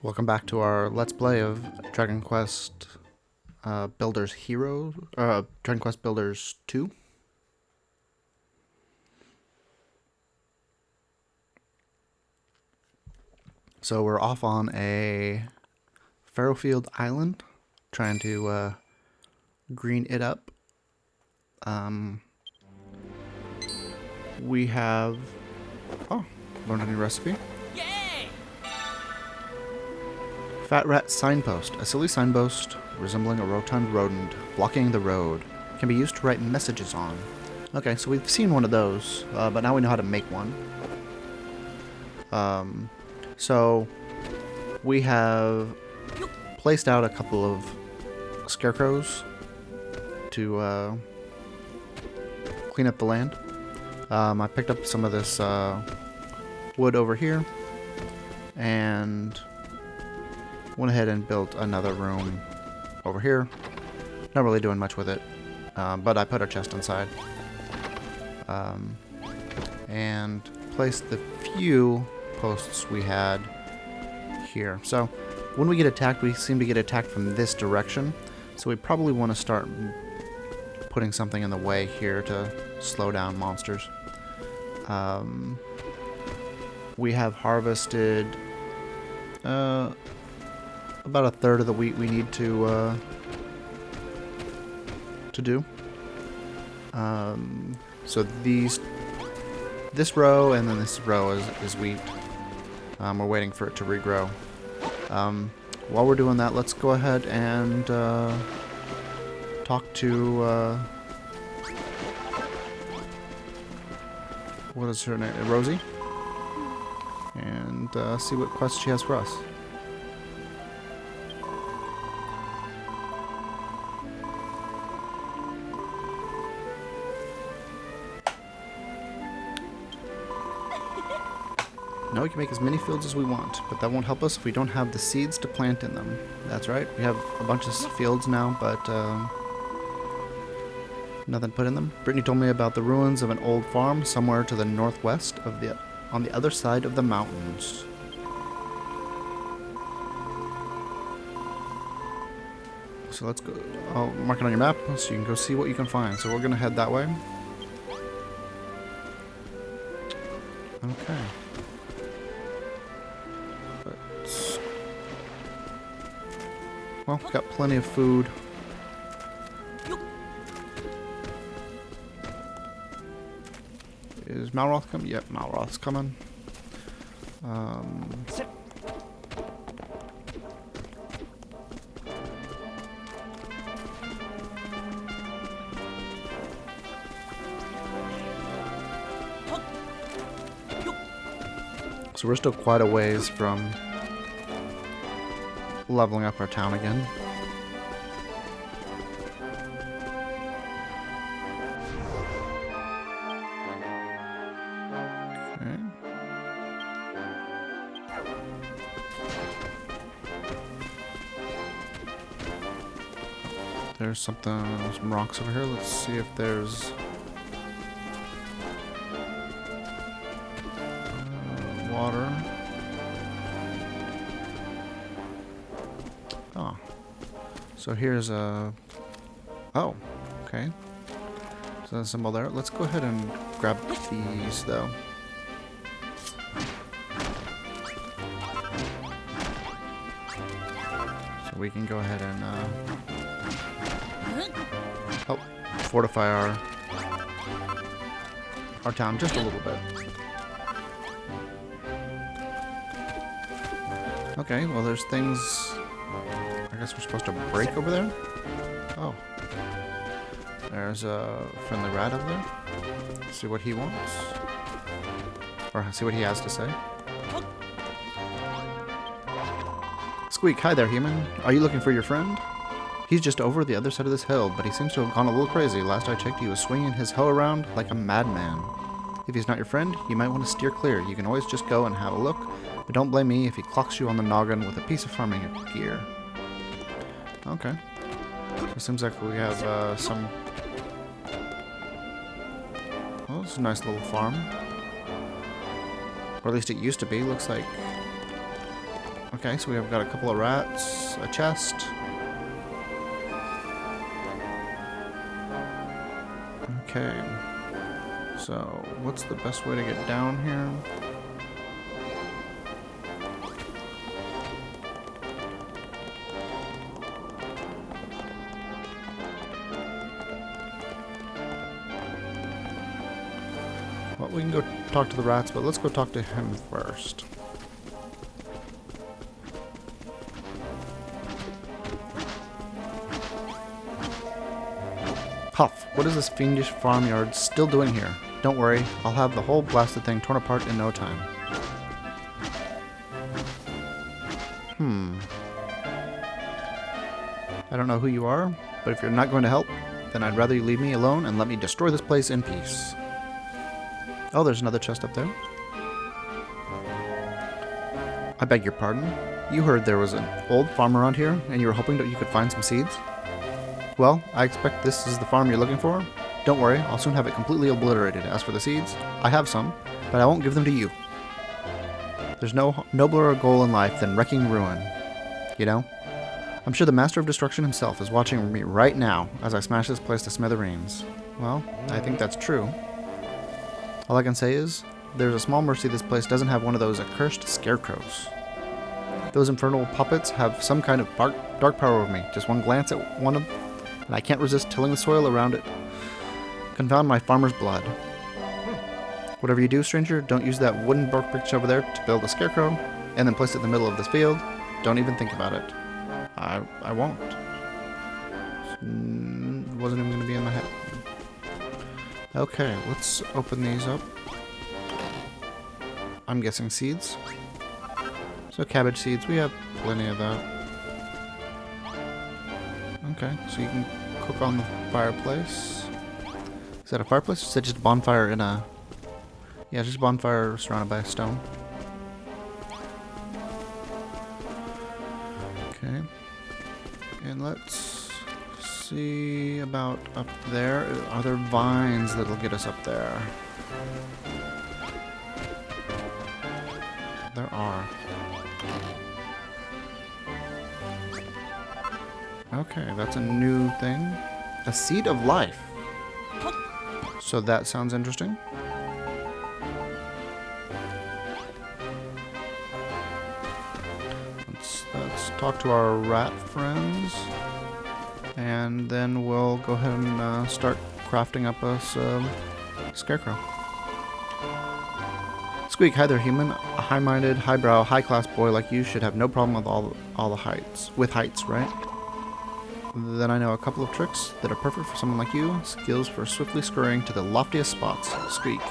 Welcome back to our Let's Play of Dragon Quest Builders Hero, Dragon Quest Builders 2. So we're off on a Farrowfield Island, trying to green it up. We have, learned a new recipe. Fat Rat Signpost. A silly signpost resembling a rotund rodent blocking the road. Can be used to write messages on. Okay, so we've seen one of those, but now we know how to make one. So we have placed out a couple of scarecrows to clean up the land. I picked up some of this wood over here and went ahead and built another room over here. Not really doing much with it, but I put our chest inside. And placed the few posts we had here. So when we get attacked, we seem to get attacked from this direction. So we probably want to start putting something in the way here to slow down monsters. We have harvested about a third of the wheat we need to do. So this row and then this row is wheat. We're waiting for it to regrow. While we're doing that, let's go ahead and talk to what is her name? Rosie, and see what quest she has for us. Now we can make as many fields as we want, but that won't help us if we don't have the seeds to plant in them. That's right, we have a bunch of fields now, but nothing put in them. Brittany told me about the ruins of an old farm somewhere to the northwest on the other side of the mountains. So let's go. I'll mark it on your map so you can go see what you can find. So we're gonna head that way. Okay. Well, we've got plenty of food. Is Malroth coming? Yep, Malroth's coming. So we're still quite a ways from leveling up our town again. Okay. There's some rocks over here. Let's see if there's water. Oh. So here's a... Oh, okay. So there's a symbol there. Let's go ahead and grab these, though. So we can go ahead and help fortify our town just a little bit. Okay, well there's things I guess we're supposed to break over there? Oh. There's a friendly rat over there. Let's see what he wants. Or see what he has to say. Squeak, hi there, human. Are you looking for your friend? He's just over the other side of this hill, but he seems to have gone a little crazy. Last I checked, he was swinging his hoe around like a madman. If he's not your friend, you might want to steer clear. You can always just go and have a look, but don't blame me if he clocks you on the noggin with a piece of farming gear. Okay. So it seems like we have some... Oh, it's a nice little farm. Or at least it used to be. Looks like Okay, so we have got a couple of rats, a chest. Okay. So, what's the best way to get down here? Well, we can go talk to the rats, but let's go talk to him first. Huff, what is this fiendish farmyard still doing here? Don't worry, I'll have the whole blasted thing torn apart in no time. I don't know who you are, but if you're not going to help, then I'd rather you leave me alone and let me destroy this place in peace. Oh, there's another chest up there. I beg your pardon? You heard there was an old farm around here, and you were hoping that you could find some seeds? Well, I expect this is the farm you're looking for. Don't worry, I'll soon have it completely obliterated. As for the seeds, I have some, but I won't give them to you. There's no nobler goal in life than wrecking ruin, you know? I'm sure the Master of Destruction himself is watching me right now as I smash this place to smithereens. Well, I think that's true. All I can say is, there's a small mercy this place doesn't have one of those accursed scarecrows. Those infernal puppets have some kind of dark power over me. Just one glance at one of them, and I can't resist tilling the soil around it. Confound my farmer's blood. Whatever you do, stranger, don't use that wooden workbench over there to build a scarecrow, and then place it in the middle of this field. Don't even think about it. I won't. Wasn't even going to be in my head. Okay, let's open these up. I'm guessing seeds. So cabbage seeds, we have plenty of that. Okay, so you can cook on the fireplace. Is that a fireplace? Or is that just a bonfire in a... Yeah, just a bonfire surrounded by a stone. Okay. And let's see about up there. Are there vines that'll get us up there? There are. Okay, that's a new thing. A seed of life. So that sounds interesting. Let's talk to our rat friends. And then we'll go ahead and start crafting up us a scarecrow. Squeak, hi there, human. A high-minded, highbrow, high-class boy like you should have no problem with all the heights. With heights, right? Then I know a couple of tricks that are perfect for someone like you. Skills for swiftly scurrying to the loftiest spots. Squeak.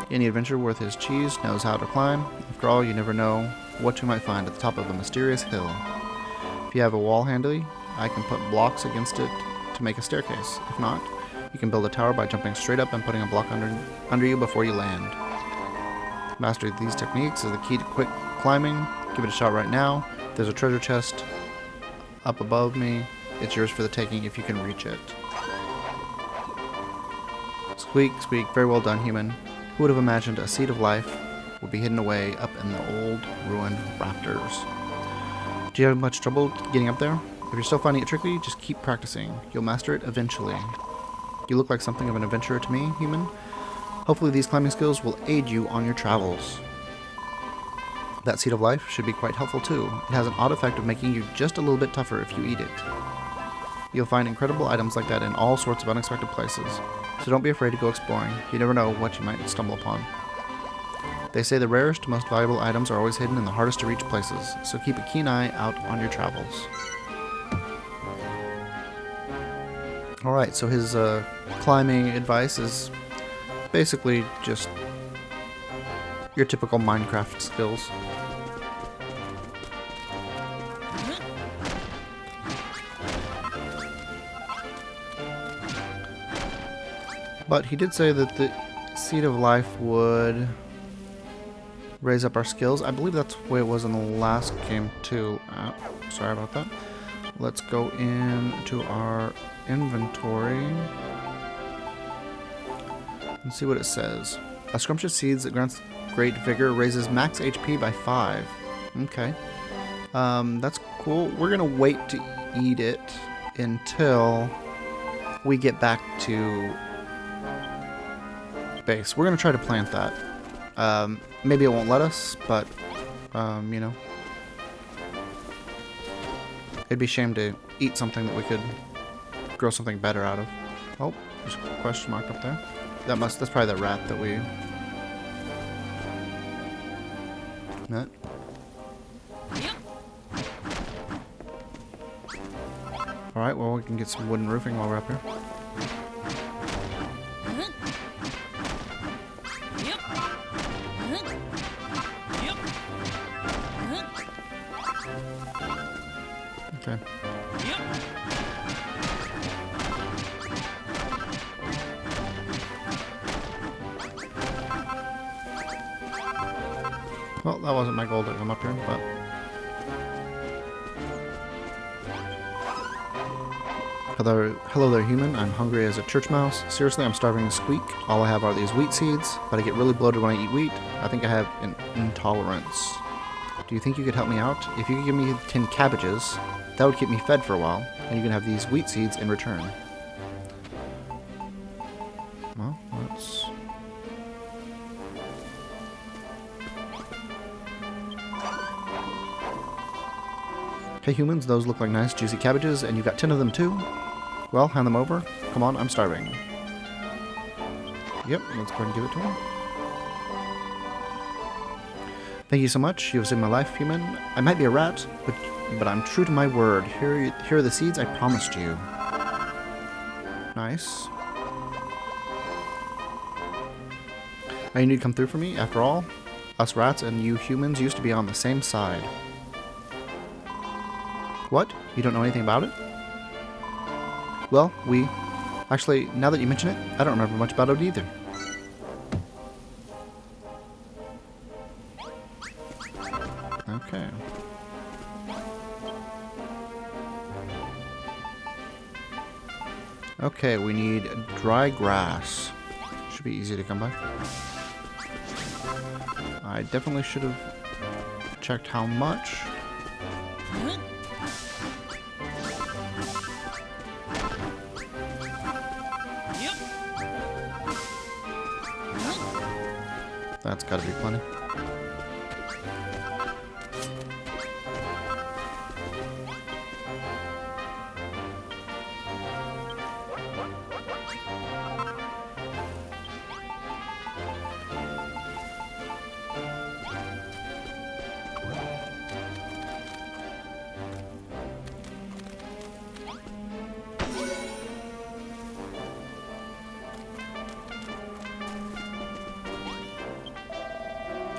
Any adventurer worth his cheese knows how to climb. After all, you never know what you might find at the top of a mysterious hill. If you have a wall handy, I can put blocks against it to make a staircase. If not, you can build a tower by jumping straight up and putting a block under you before you land. Mastery of these techniques is the key to quick climbing. Give it a shot right now. There's a treasure chest up above me. It's yours for the taking if you can reach it. Squeak, squeak. Very well done, human. Who would have imagined a seed of life would be hidden away up in the old ruined rafters? Do you have much trouble getting up there? If you're still finding it tricky, just keep practicing. You'll master it eventually. You look like something of an adventurer to me, human. Hopefully these climbing skills will aid you on your travels. That seed of life should be quite helpful too. It has an odd effect of making you just a little bit tougher if you eat it. You'll find incredible items like that in all sorts of unexpected places, so don't be afraid to go exploring. You never know what you might stumble upon. They say the rarest, most valuable items are always hidden in the hardest to reach places, so keep a keen eye out on your travels. Alright, so his climbing advice is basically just your typical Minecraft skills. But he did say that the Seed of Life would raise up our skills. I believe that's the way it was in the last game too. Sorry about that. Let's go into our inventory and see what it says. A scrumptious seeds that grants great vigor raises max HP by 5. Okay. That's cool. We're gonna wait to eat it until we get back to base. We're gonna try to plant that. Maybe it won't let us, but you know, it'd be a shame to eat something that we could grow something better out of. Oh, there's a question mark up there. That's probably the rat that we. That. All right. Well, we can get some wooden roofing while we're up here. Okay. Well, that wasn't my goal to come up here, but... Hello there, human. I'm hungry as a church mouse. Seriously, I'm starving to squeak. All I have are these wheat seeds, but I get really bloated when I eat wheat. I think I have an intolerance. Do you think you could help me out? If you could give me 10 cabbages, that would keep me fed for a while, and you can have these wheat seeds in return. Well, let's... Hey humans, those look like nice juicy cabbages, and you've got 10 of them too? Well, hand them over. Come on, I'm starving. Yep, let's go ahead and give it to him. Thank you so much. You have saved my life, human. I might be a rat, but I'm true to my word. Here are the seeds I promised you. Nice. Now you need to come through for me. After all, us rats and you humans used to be on the same side. What? You don't know anything about it? Well, actually, now that you mention it, I don't remember much about it either. Okay. Okay, we need dry grass. Should be easy to come by. I definitely should have checked how much. That's gotta be plenty.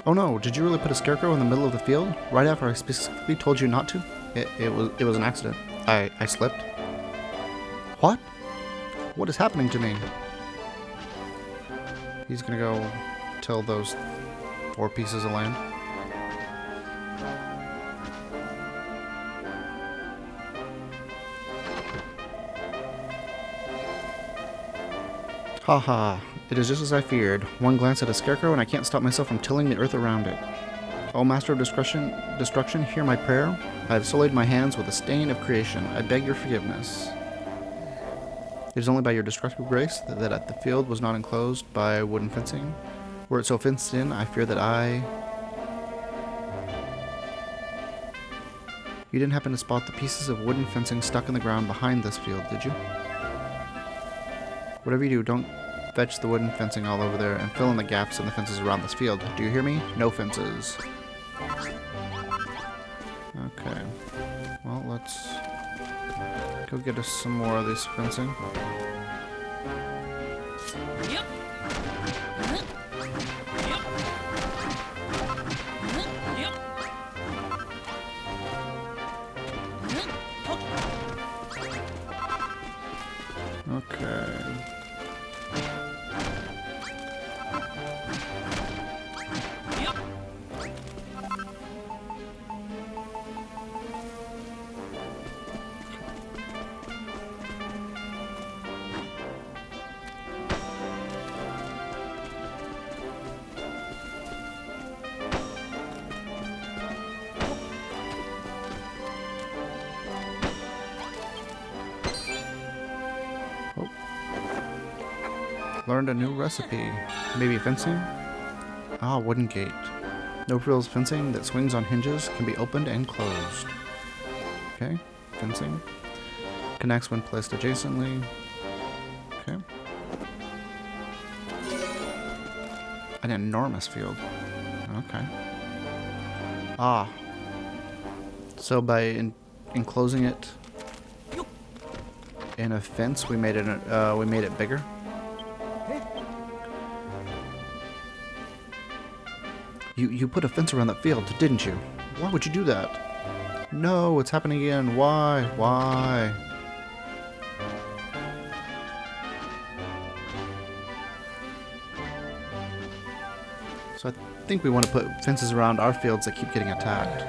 Oh no, did you really put a scarecrow in the middle of the field? Right after I specifically told you not to? It was an accident. I slipped. What? What is happening to me? He's gonna go till those 4 pieces of land. Haha, it is just as I feared. One glance at a scarecrow and I can't stop myself from tilling the earth around it. O Master of Destruction, hear my prayer. I have sullied my hands with a stain of creation. I beg your forgiveness. It is only by your destructive grace that the field was not enclosed by wooden fencing. Were it so fenced in, I fear that You didn't happen to spot the pieces of wooden fencing stuck in the ground behind this field, did you? Whatever you do, don't fetch the wooden fencing all over there and fill in the gaps in the fences around this field. Do you hear me? No fences. Okay. Well, let's go get us some more of this fencing. Okay. Learned a new recipe. Maybe fencing? Ah, wooden gate. No frills fencing that swings on hinges can be opened and closed. Okay, fencing. Connects when placed adjacently. Okay. An enormous field. Okay. Ah. So by enclosing it in a fence, we made it bigger. You put a fence around that field, didn't you? Why would you do that? No, it's happening again. Why? Why? So I think we want to put fences around our fields that keep getting attacked.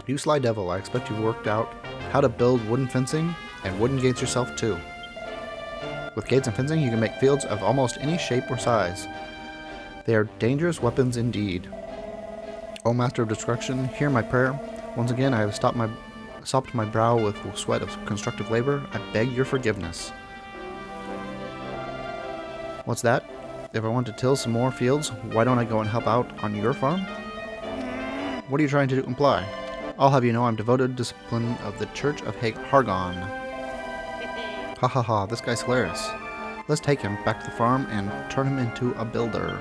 You sly devil, I expect you've worked out how to build wooden fencing and wooden gates yourself too. With gates and fencing, you can make fields of almost any shape or size. They are dangerous weapons indeed. O Master of Destruction, hear my prayer. Once again, I have sopped my brow with the sweat of constructive labor. I beg your forgiveness. What's that? If I want to till some more fields, why don't I go and help out on your farm? What are you trying to imply? I'll have you know I'm devoted to discipline of the Church of Hargon. Ha ha ha, this guy's hilarious. Let's take him back to the farm and turn him into a builder.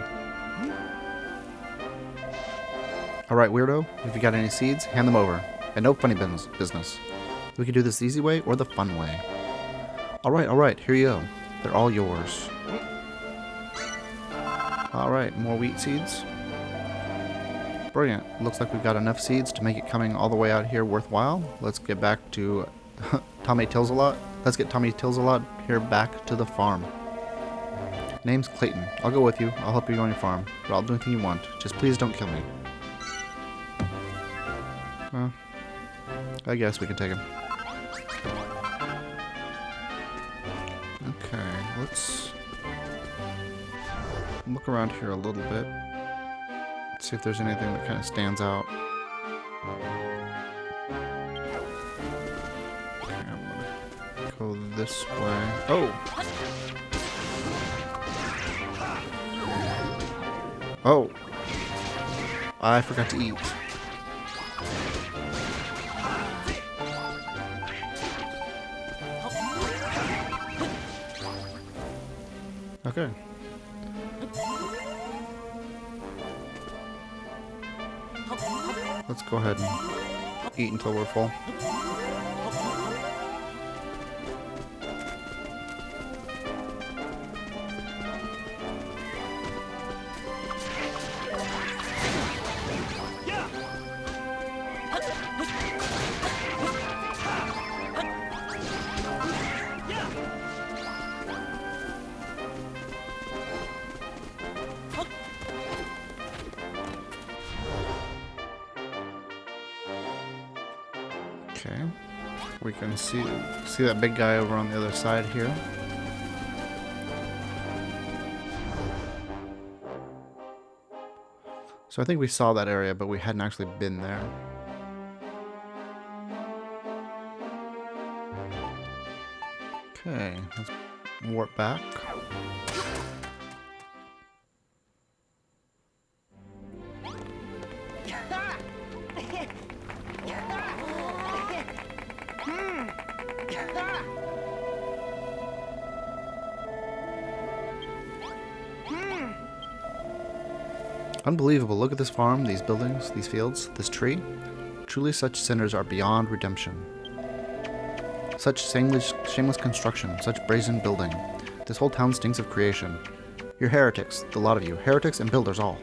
Alright, weirdo, if you got any seeds, hand them over. And no funny business. We can do this the easy way or the fun way. Alright, here you go. They're all yours. Alright, more wheat seeds. Brilliant. Looks like we've got enough seeds to make it coming all the way out here worthwhile. Let's get back to Tommy Tills-a-Lot. Let's get Tommy Tills-a-Lot here back to the farm. Name's Clayton. I'll go with you. I'll help you on your farm. But I'll do anything you want. Just please don't kill me. Well, I guess we can take him. Okay, let's look around here a little bit. See if there's anything that kind of stands out. Okay, I'm gonna go this way. Oh! Oh! I forgot to eat. Okay. Let's go ahead and eat until we're full. Okay, we can see that big guy over on the other side here. So I think we saw that area, but we hadn't actually been there. Okay, let's warp back. Unbelievable. Look at this farm, these buildings, these fields, this tree. Truly such sinners are beyond redemption. Such shameless construction, such brazen building. This whole town stinks of creation. You're heretics, the lot of you. Heretics and builders all.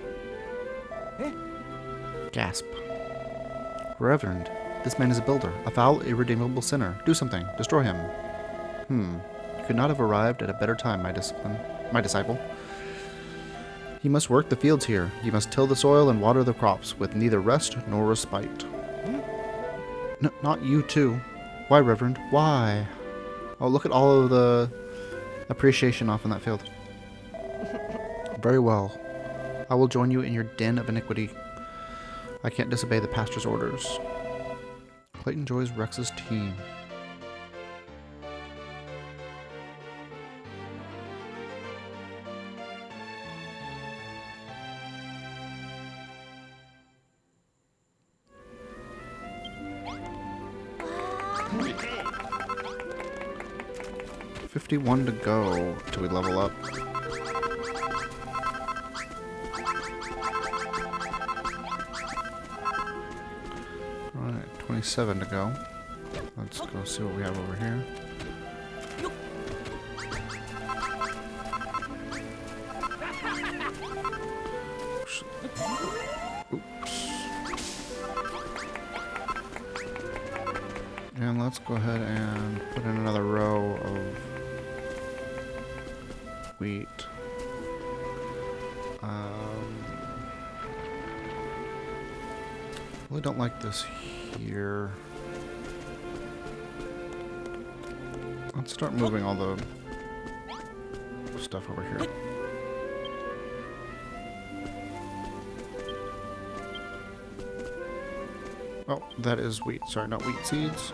Gasp. Reverend, this man is a builder, a foul, irredeemable sinner. Do something. Destroy him. You could not have arrived at a better time, my disciple. He must work the fields here. He must till the soil and water the crops, with neither rest nor respite. Not you too. Why, Reverend? Why? Oh, look at all of the appreciation off in that field. Very well. I will join you in your den of iniquity. I can't disobey the pastor's orders. Clayton joins Rex's team. $51 to go till we level up. Alright, 27 to go. Let's go see what we have over here. Oops. And let's go ahead and put in another row of wheat. Really don't like this here. Let's start moving all the stuff over here. Oh, that is wheat. Sorry, not wheat seeds.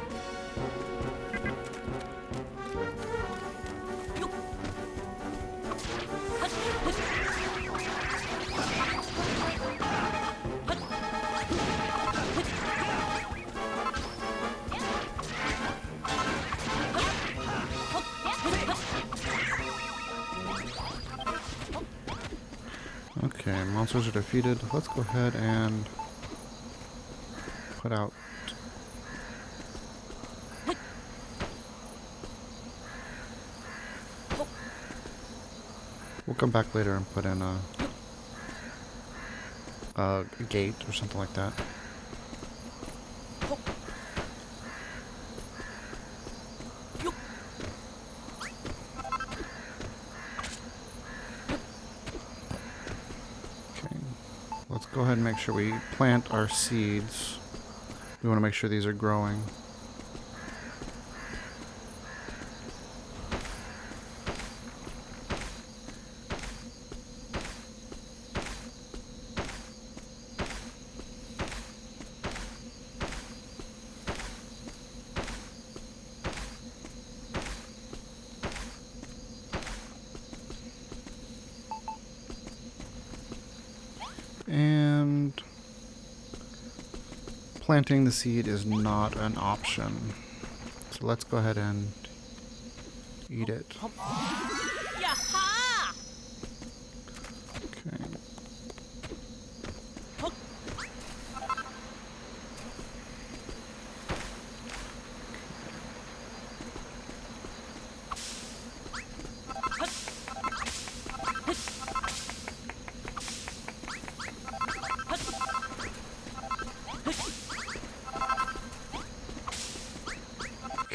Okay, monsters are defeated. Let's go ahead and put out. We'll come back later and put in a gate or something like that. Let's go ahead and make sure we plant our seeds. We want to make sure these are growing. And planting the seed is not an option. So let's go ahead and eat it. Okay.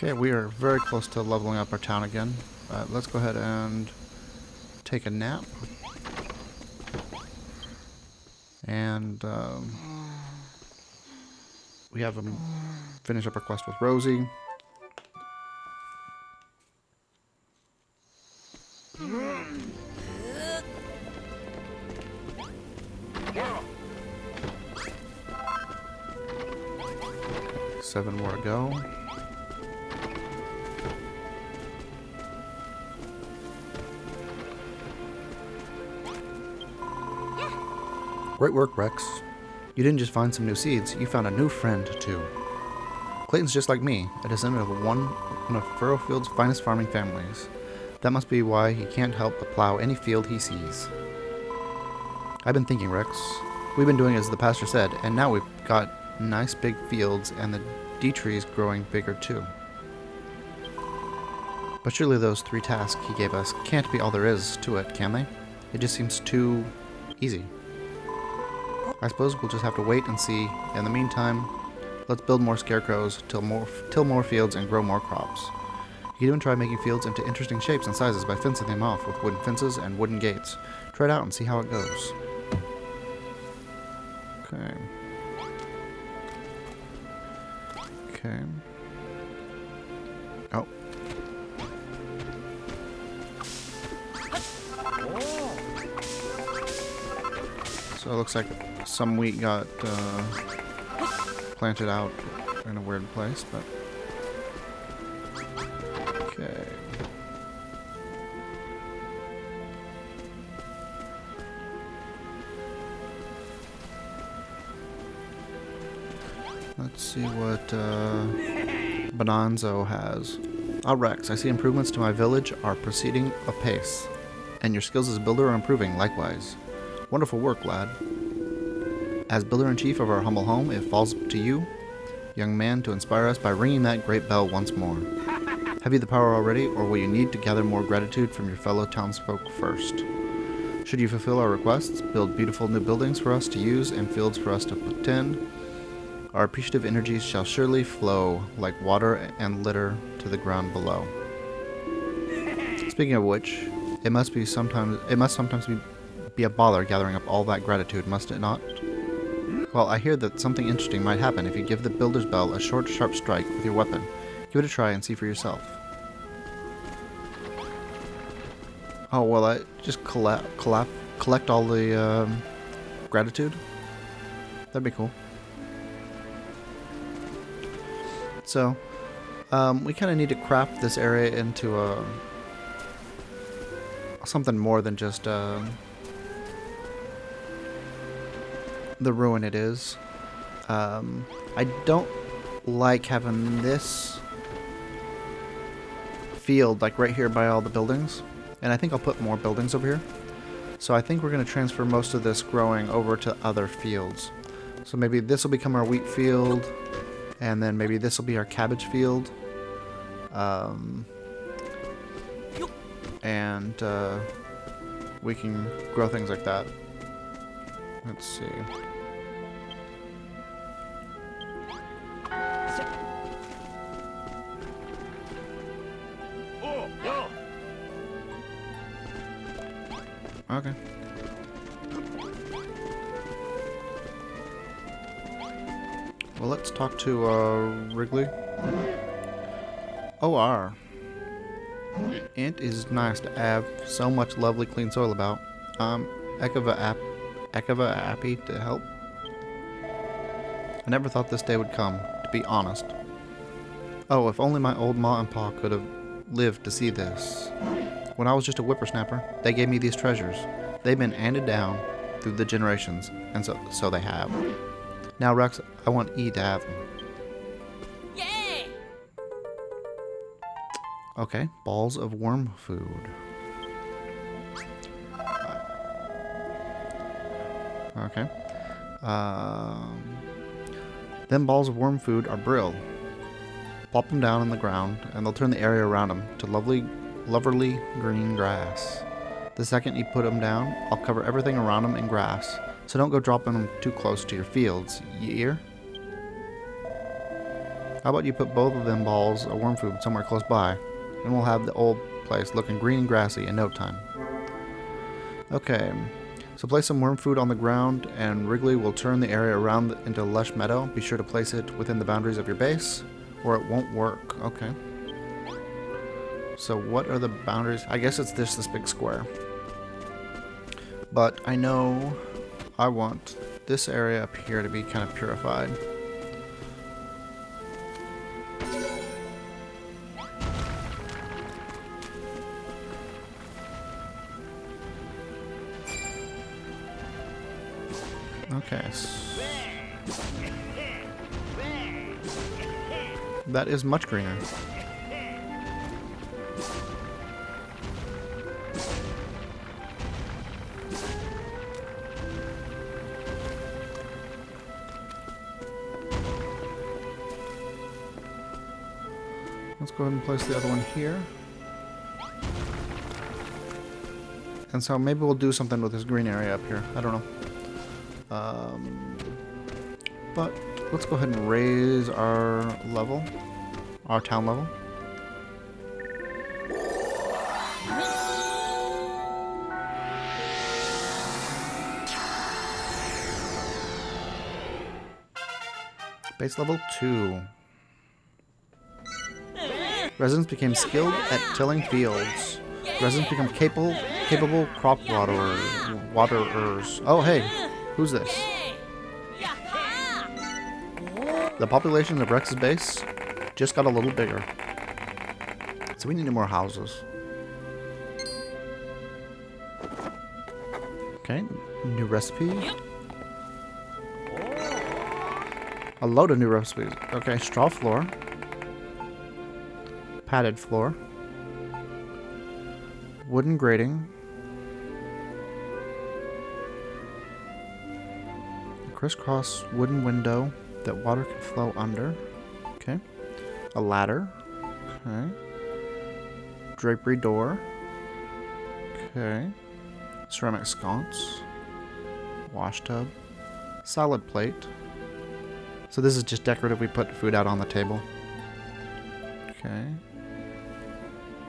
Okay, we are very close to leveling up our town again. Let's go ahead and take a nap. And we have them finish up our quest with Rosie. Seven more to go. Great work, Rex. You didn't just find some new seeds, you found a new friend, too. Clayton's just like me, a descendant of one of Furrowfield's finest farming families. That must be why he can't help but plow any field he sees. I've been thinking, Rex. We've been doing as the pastor said, and now we've got nice big fields and the D trees growing bigger, too. But surely those 3 tasks he gave us can't be all there is to it, can they? It just seems too easy. I suppose we'll just have to wait and see. In the meantime, let's build more scarecrows, till more fields, and grow more crops. You can even try making fields into interesting shapes and sizes by fencing them off with wooden fences and wooden gates. Try it out and see how it goes. Okay. Okay. Oh. So it looks like some wheat got planted out in a weird place, but okay. Let's see what Bonanzo has. Ah, Rex, I see improvements to my village are proceeding apace, and your skills as a builder are improving likewise. Wonderful work, lad. As builder-in-chief of our humble home, it falls to you, young man, to inspire us by ringing that great bell once more. Have you the power already, or will you need to gather more gratitude from your fellow townsfolk first? Should you fulfill our requests, build beautiful new buildings for us to use and fields for us to tend, our appreciative energies shall surely flow like water and litter to the ground below. Speaking of which, it must sometimes be a bother gathering up all that gratitude, must it not? Well, I hear that something interesting might happen if you give the builder's bell a short, sharp strike with your weapon. Give it a try and see for yourself. Oh, well, I just collect all the gratitude? That'd be cool. So, we kind of need to craft this area into something more than just the ruin it is. I don't like having this field like right here by all the buildings, and I think I'll put more buildings over here. So I think we're going to transfer most of this growing over to other fields. So maybe this will become our wheat field. And then maybe this will be our cabbage field. And we can grow things like that. Let's see. Okay. Well, let's talk to Wrigley. OR. It is nice to have so much lovely clean soil about. Heck of a happy to help. I never thought this day would come, to be honest. Oh, if only my old ma and pa could have lived to see this. When I was just a whippersnapper, they gave me these treasures. They've been handed down through the generations, and so they have. Now, Rex, I want E to have them. Yeah! Okay, balls of worm food. Okay. Them balls of worm food are brill. Plop them down on the ground, and they'll turn the area around them to lovely green grass. The second you put them down, I'll cover everything around them in grass. So don't go dropping them too close to your fields, you hear? How about you put both of them balls of worm food somewhere close by, and we'll have the old place looking green and grassy in no time. Okay, so place some worm food on the ground, and Wrigley will turn the area around into a lush meadow. Be sure to place it within the boundaries of your base, or it won't work. Okay. So what are the boundaries? I guess it's this big square. But I know I want this area up here to be kind of purified. Okay. That is much greener. Let's go ahead and place the other one here. And so maybe we'll do something with this green area up here. I don't know. But let's go ahead and raise our level. Our town level. Base level 2. Residents became skilled at tilling fields. Residents become capable crop waterers. Oh, hey. Who's this? The population of Rex's base just got a little bigger. So we need more houses. Okay, new recipe. A load of new recipes. Okay, straw floor. Padded floor. Wooden grating. Crisscross wooden window that water can flow under. Okay. A ladder. Okay. Drapery door. Okay. Ceramic sconce. Wash tub. Salad plate. So this is just decorative. We put food out on the table. Okay.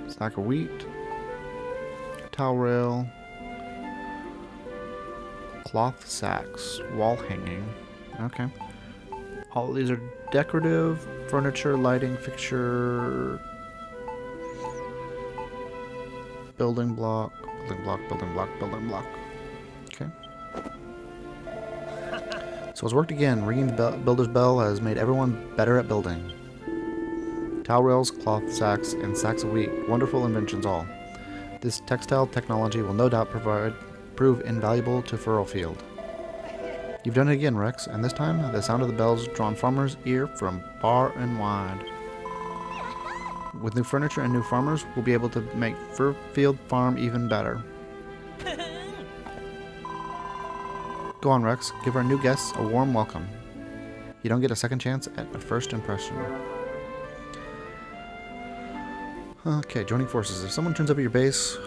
Sack of wheat. Towel rail. Cloth sacks. Wall hanging. Okay. All of these are decorative. Furniture, lighting, fixture. Building block. Building block, building block, building block. Okay. So it's worked again. Ringing the builder's bell has made everyone better at building. Towel rails, cloth sacks, and sacks of wheat. Wonderful inventions all. This textile technology will no doubt prove invaluable to Furrowfield. You've done it again, Rex, and this time the sound of the bells drawn farmers' ear from far and wide. With new furniture and new farmers, we'll be able to make Furrowfield Farm even better. Go on, Rex. Give our new guests a warm welcome. You don't get a second chance at a first impression. Okay, joining forces. If someone turns up at your base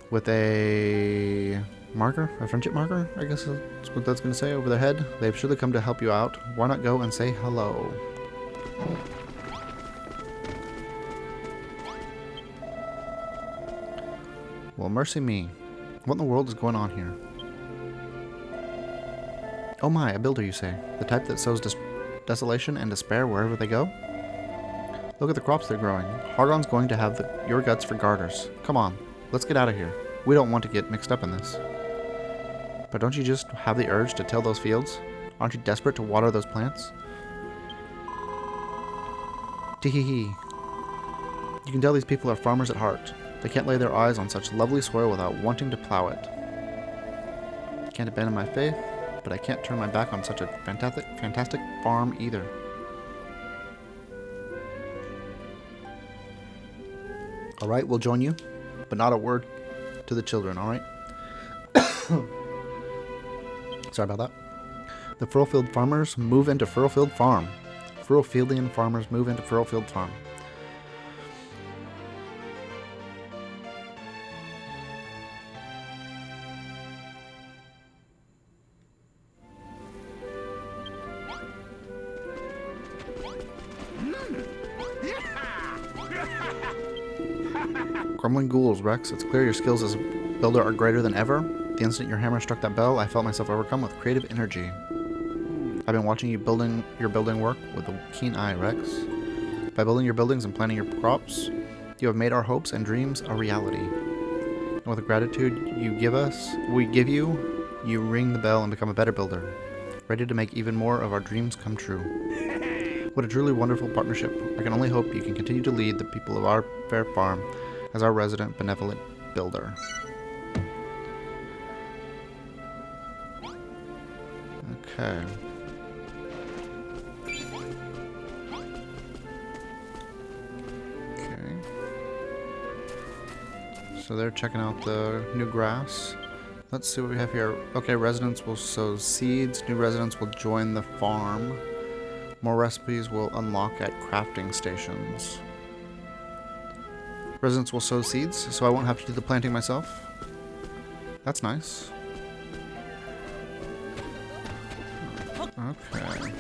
with a marker, a friendship marker, I guess that's what that's going to say, over their head, they've surely come to help you out. Why not go and say hello? Well, mercy me. What in the world is going on here? Oh my, a builder, you say? The type that sows desolation and despair wherever they go? Look at the crops they're growing. Hargon's going to have your guts for garters. Come on, let's get out of here. We don't want to get mixed up in this. But don't you just have the urge to till those fields? Aren't you desperate to water those plants? Tee-hee-hee. You can tell these people are farmers at heart. They can't lay their eyes on such lovely soil without wanting to plow it. Can't abandon my faith, but I can't turn my back on such a fantastic farm either. Alright, we'll join you, but not a word to the children, alright? Sorry about that. The Furrowfield farmers move into Furrowfield Farm. Furrowfieldian farmers move into Furrowfield Farm. Grumbling ghouls, Rex. It's clear your skills as a builder are greater than ever. The instant your hammer struck that bell, I felt myself overcome with creative energy. I've been watching your building work with a keen eye, Rex. By building your buildings and planting your crops, you have made our hopes and dreams a reality. And with the gratitude we give you, you ring the bell and become a better builder, ready to make even more of our dreams come true. What a truly wonderful partnership. I can only hope you can continue to lead the people of our fair farm as our resident benevolent builder. Okay. Okay. So they're checking out the new grass. Let's see what we have here. Okay, residents will sow seeds. New residents will join the farm. More recipes will unlock at crafting stations. Residents will sow seeds, so I won't have to do the planting myself. That's nice. Okay.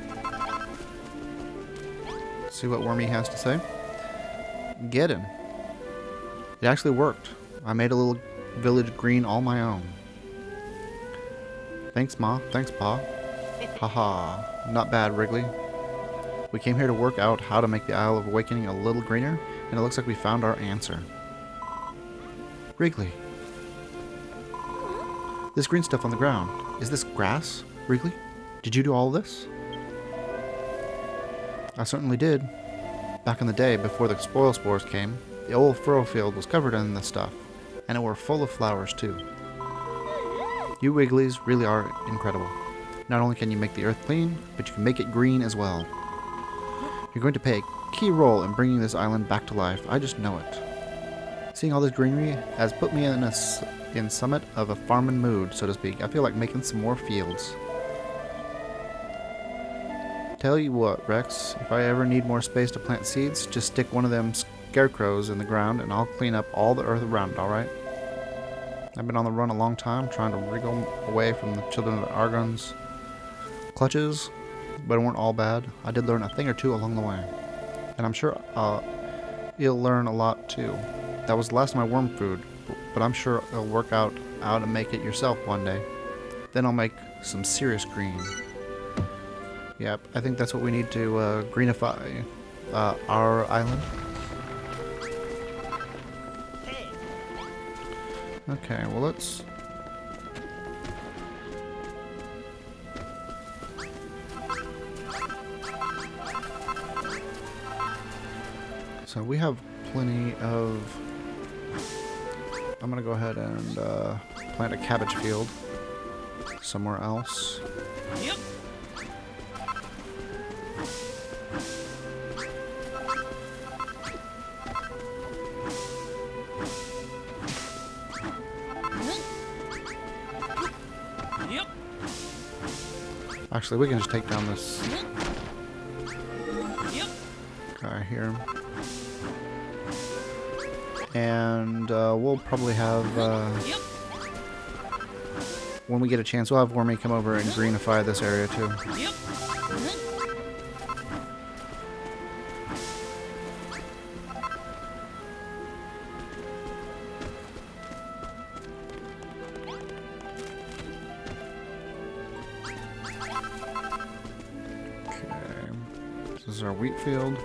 Let's see what Wormy has to say. Get him. It actually worked. I made a little village green all my own. Thanks, Ma. Thanks, Pa. Haha. Not bad, Wrigley. We came here to work out how to make the Isle of Awakening a little greener, and it looks like we found our answer. Wrigley. This green stuff on the ground, is this grass? Wrigley, did you do all this? I certainly did. Back in the day, before the spoil spores came, the old furrow field was covered in this stuff, and it were full of flowers too. You Wigglies really are incredible. Not only can you make the earth clean, but you can make it green as well. You're going to play a key role in bringing this island back to life. I just know it. Seeing all this greenery has put me in somewhat of a farming mood, so to speak. I feel like making some more fields. Tell you what, Rex, if I ever need more space to plant seeds, just stick one of them scarecrows in the ground and I'll clean up all the earth around it, alright? I've been on the run a long time, trying to wriggle away from the children of Argon's clutches, but it weren't all bad. I did learn a thing or two along the way. And I'm sure you'll learn a lot too. That was the last of my worm food, but I'm sure it'll work out how to make it yourself one day. Then I'll make some serious green. Yep, I think that's what we need to greenify our island. Okay, well let's... So we have plenty of... I'm gonna go ahead and plant a cabbage field somewhere else. Yep. Actually, we can just take down this guy here. And we'll probably have, when we get a chance, we'll have Wormy come over and greenify this area too. This is our wheat field.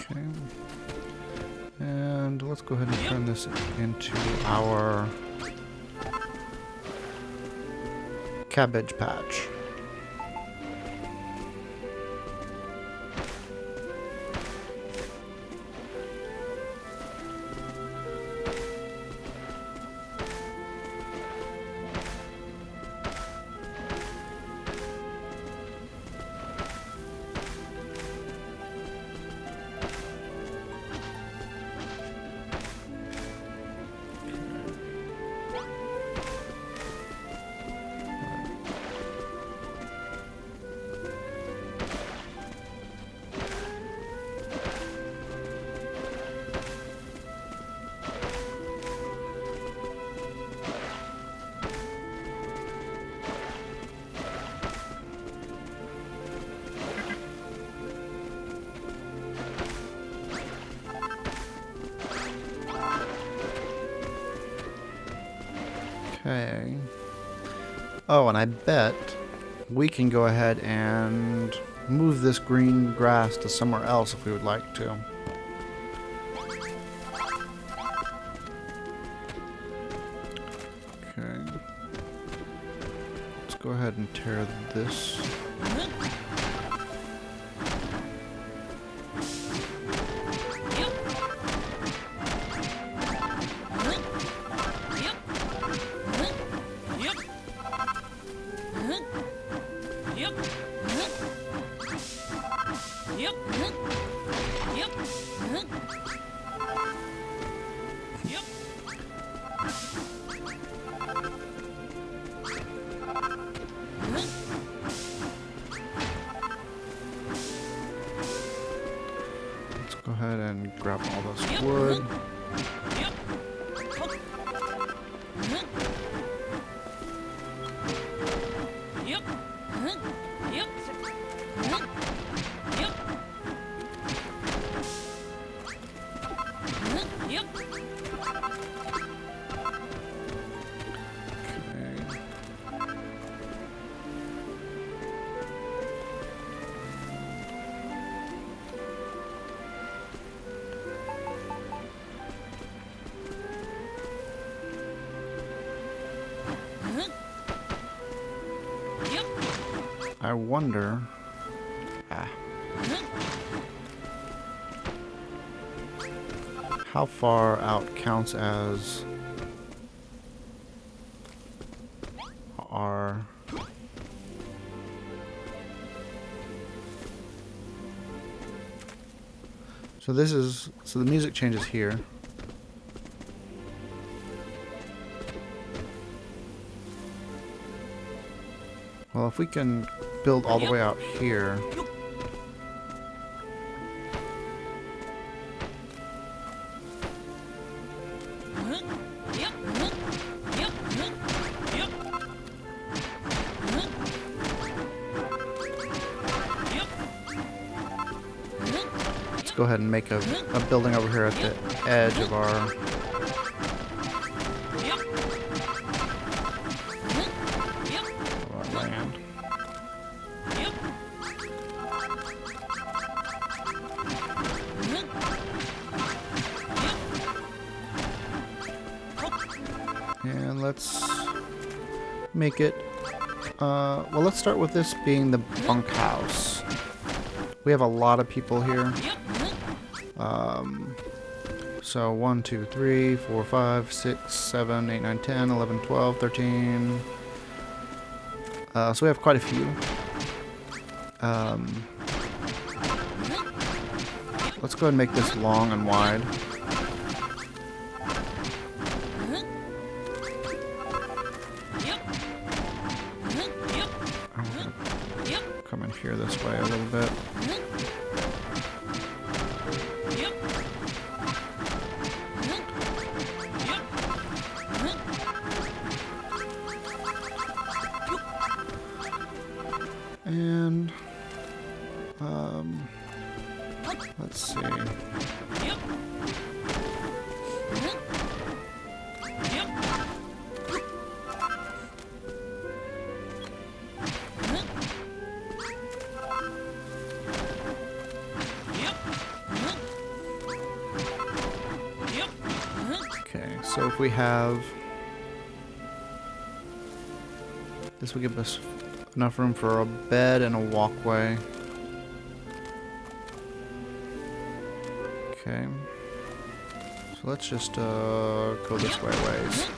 Okay. And let's go ahead and turn this into our cabbage patch. Okay. Oh, and I bet we can go ahead and move this green grass to somewhere else if we would like to. Okay. Let's go ahead and tear this. Go ahead and grab all this wood. I wonder... how far out counts as our... So this is... So the music changes here. Well, if we can build all the way out here... Let's go ahead and make a building over here at the edge of our... land. And let's make it... well, let's start with this being the bunkhouse. We have a lot of people here. So 1, 2, 3, 4, 5, 6, 7, 8, 9, 10, 11, 12, 13. So we have quite a few. Let's go ahead and make this long and wide. I'm gonna come in here this way a little bit. And let's see. Okay, so if we have this, will give us enough room for a bed and a walkway. Okay. So let's just go this way a ways.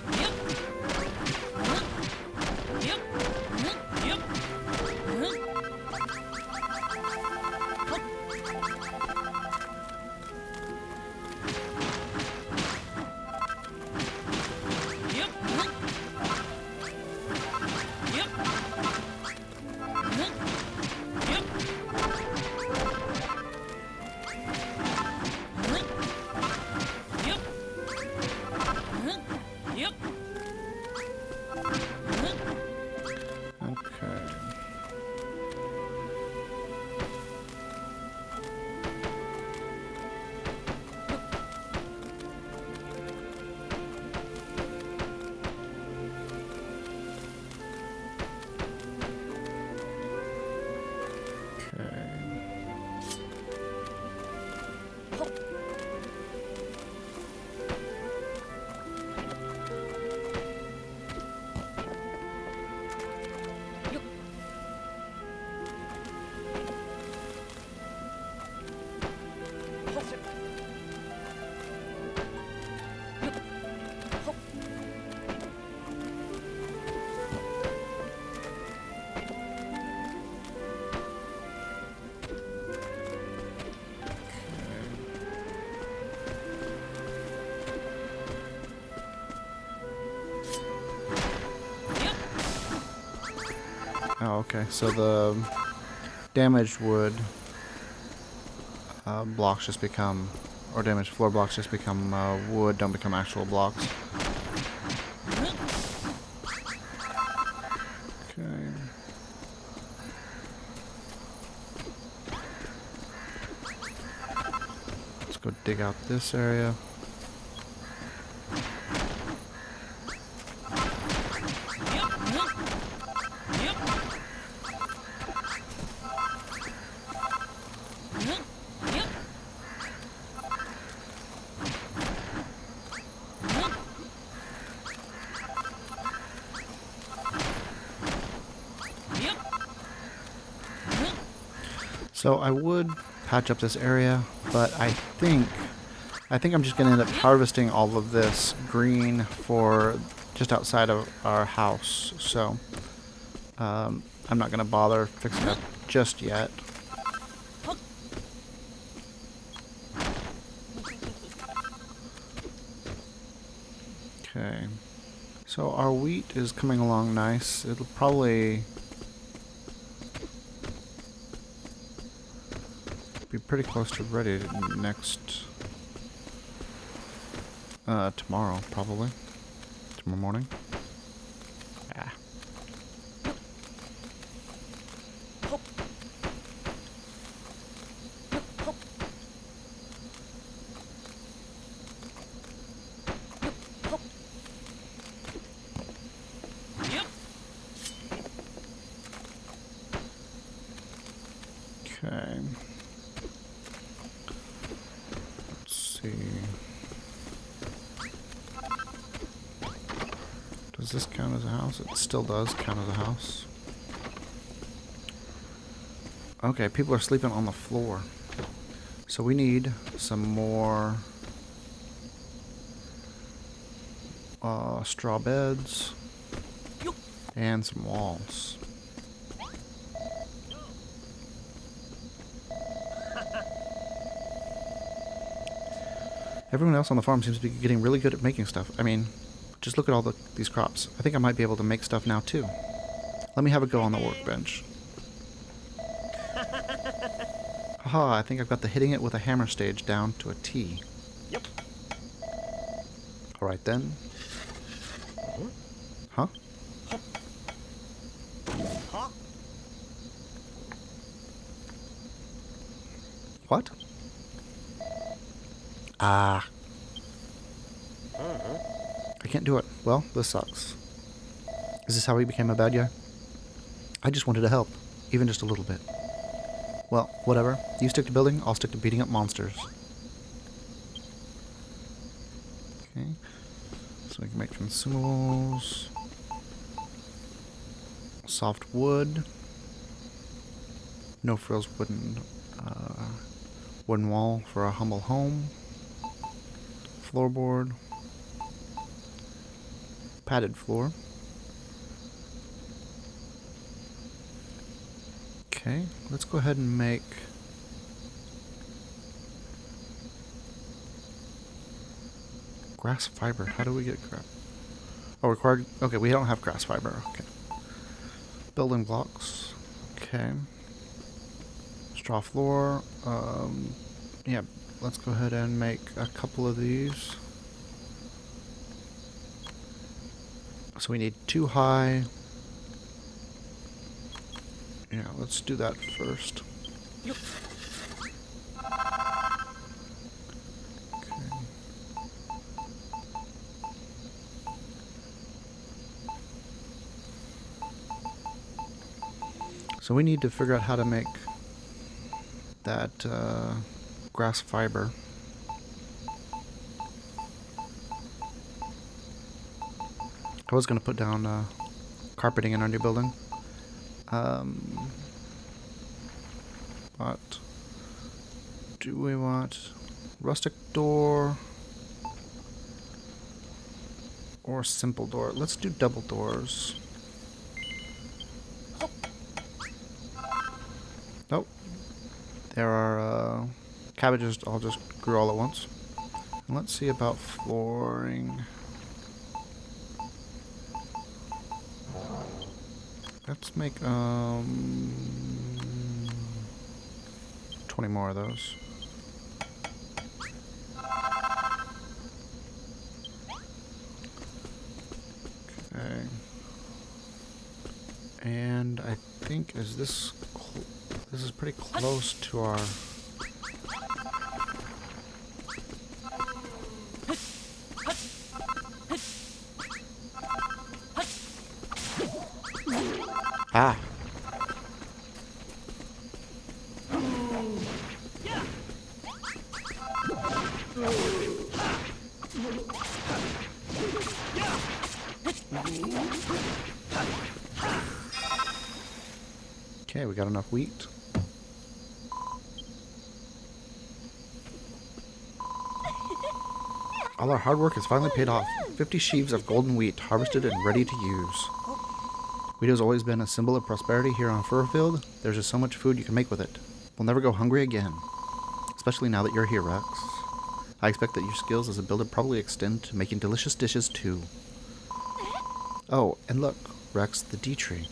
Oh, okay. So the damaged wood blocks just become, or damaged floor blocks just become wood, don't become actual blocks. Okay. Let's go dig out this area. So I would patch up this area, but I think I'm just going to end up harvesting all of this green for just outside of our house. So I'm not going to bother fixing it up just yet. Okay. So our wheat is coming along nice. It'll probably be pretty close to ready next tomorrow, probably. Tomorrow morning. Yeah. Okay. Let's see. Does this count as a house? It still does count as a house. Okay, people are sleeping on the floor. So we need some more straw beds and some walls. Everyone else on the farm seems to be getting really good at making stuff. I mean, just look at all these crops. I think I might be able to make stuff now too. Let me have a go on the workbench. Haha, I think I've got the hitting it with a hammer stage down to a T. Yep. Alright then. Huh? Huh? What? Ah. I can't do it. Well, this sucks. Is this how he became a bad guy? I just wanted to help. Even just a little bit. Well, whatever. You stick to building, I'll stick to beating up monsters. Okay. So we can make consumables. Soft wood. No frills wooden wall for a humble home. Floorboard. Padded floor. Okay, let's go ahead and make grass fiber. How do we get grass? Oh, required. Okay, we don't have grass fiber. Okay. Building blocks. Okay. Straw floor. Yeah, let's go ahead and make a couple of these. So we need 2 high. Yeah, let's do that first. Yep. Okay. So we need to figure out how to make that grass fiber. I was going to put down carpeting in our new building. But do we want rustic door or simple door? Let's do double doors. Nope. There are cabbages all just grew all at once. And let's see about flooring. Let's make 20 more of those. Okay. And I think is this is pretty close to our ah. Okay, we got enough wheat. All our hard work has finally paid off. 50 sheaves of golden wheat harvested and ready to use. Wheat has always been a symbol of prosperity here on Furfield. There's just so much food you can make with it. We'll never go hungry again. Especially now that you're here, Rex. I expect that your skills as a builder probably extend to making delicious dishes too. Oh, and look, Rex, the D tree.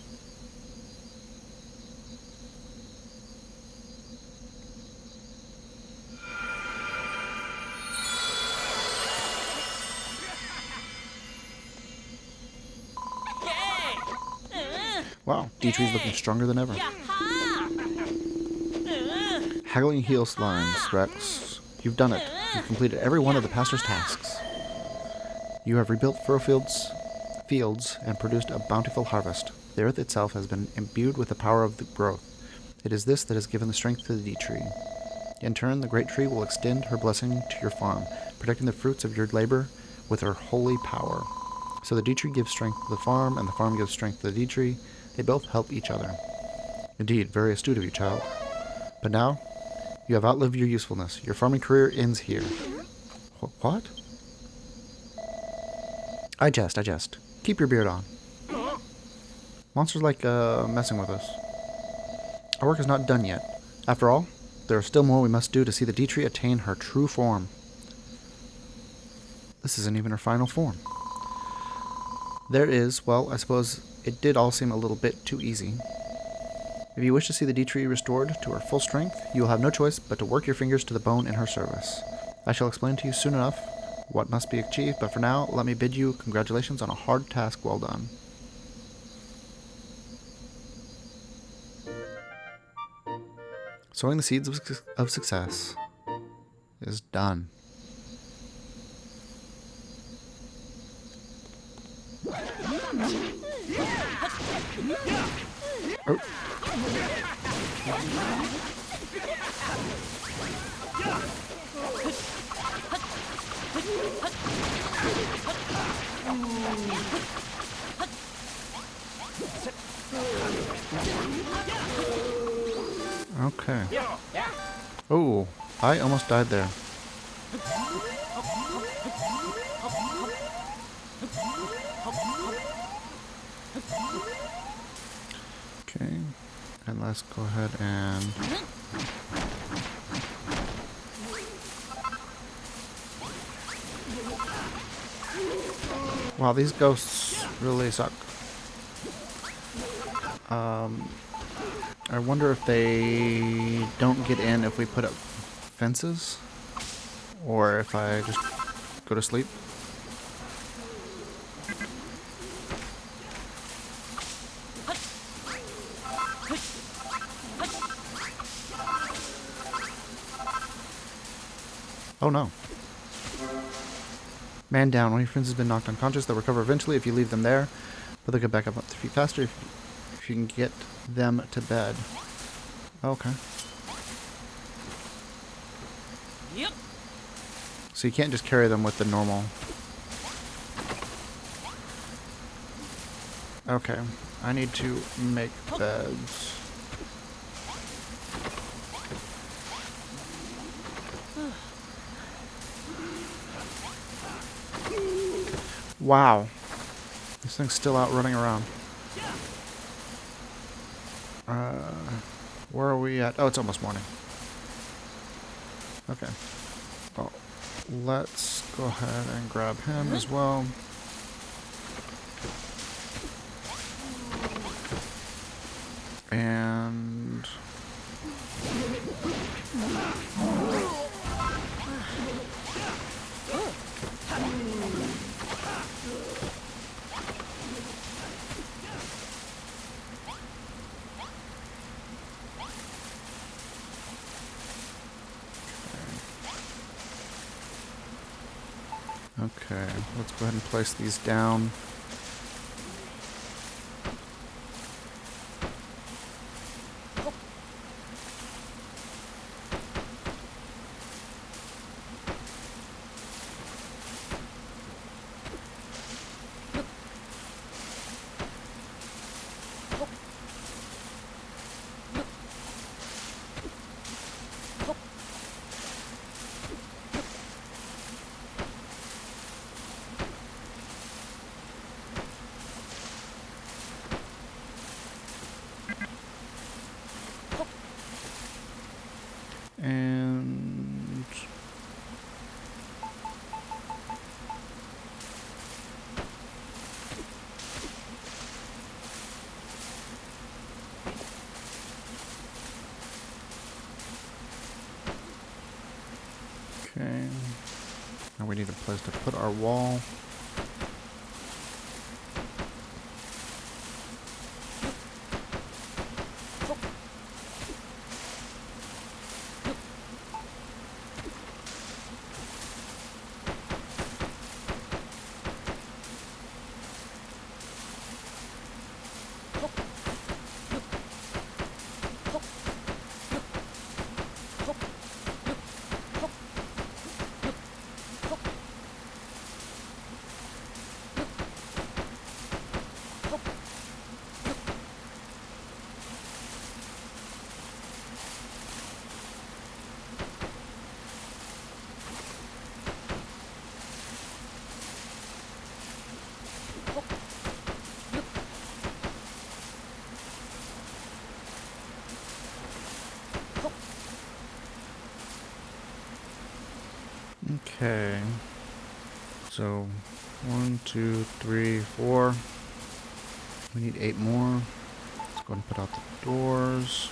Wow, D-Tree's looking stronger than ever. Haggling heel lines, Rex. You've done it. You've completed every one of the pastor's tasks. You have rebuilt Furfield's fields and produced a bountiful harvest. The earth itself has been imbued with the power of the growth. It is this that has given the strength to the D-Tree. In turn, the great tree will extend her blessing to your farm, protecting the fruits of your labor with her holy power. So the D-Tree gives strength to the farm, and the farm gives strength to the D-Tree. They both help each other. Indeed, very astute of you, child. But now, you have outlived your usefulness. Your farming career ends here. What? I jest. Keep your beard on. Monsters like messing with us. Our work is not done yet. After all, there is still more we must do to see the D-Tree attain her true form. This isn't even her final form. There is, well, I suppose it did all seem a little bit too easy. If you wish to see the D-Tree restored to her full strength, you will have no choice but to work your fingers to the bone in her service. I shall explain to you soon enough what must be achieved, but for now, let me bid you congratulations on a hard task well done. Sowing the seeds of success is done. Oh. Okay. Oh, I almost died there. Okay, and let's go ahead and... Wow, these ghosts really suck. I wonder if they don't get in if we put up fences, or if I just go to sleep. Oh no. Man down. One of your friends has been knocked unconscious. They'll recover eventually if you leave them there, but they'll get back up 3 feet faster if you can get them to bed. Okay. Yep. So you can't just carry them with the normal. Okay. I need to make beds. Wow. This thing's still out running around. Where are we at? Oh, it's almost morning. Okay. Well, let's go ahead and grab him as well. And... Okay, let's go ahead and place these down. And okay. Now we need a place to put our wall. Okay. So 1, 2, 3, 4. We need 8 more. Let's go ahead and put out the doors.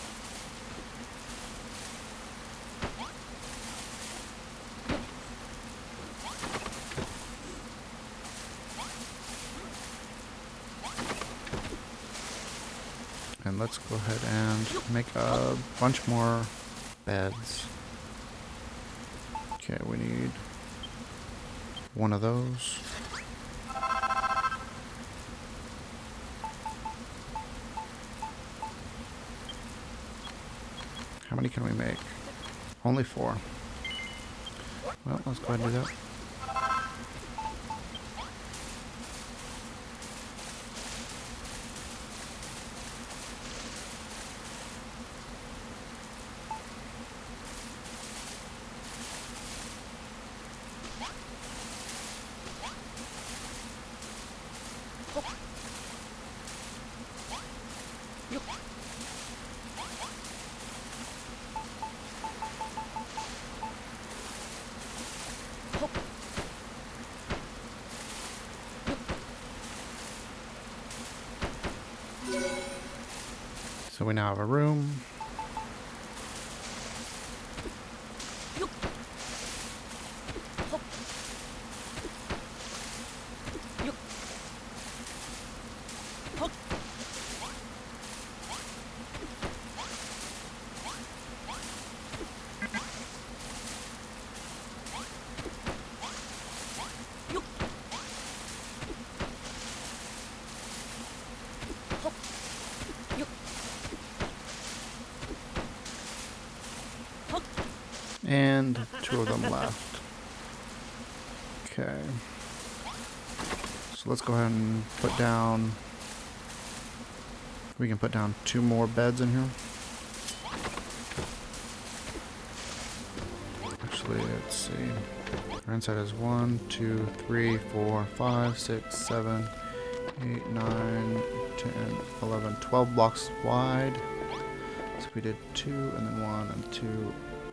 And let's go ahead and make a bunch more beds. Okay, we need one of those. How many can we make? Only 4. Well, let's go ahead and do that. So we now have a room. And 2 of them left. Okay. So let's go ahead and put down... We can put down 2 more beds in here. Actually, let's see. Our inside is 1, 2, 3, 4, 5, 6, 7, 8, 9, 10, 11, 12 blocks wide. So we did 2 and then 1 and 2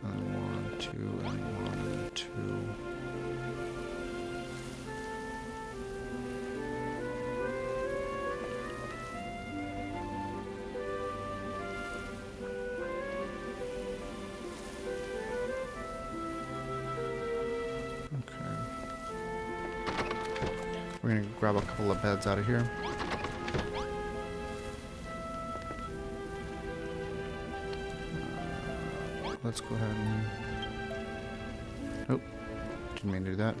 and then 1, 2 and 1 and 2. We're going to grab a couple of beds out of here. Let's go ahead and... Oh, didn't mean to do that.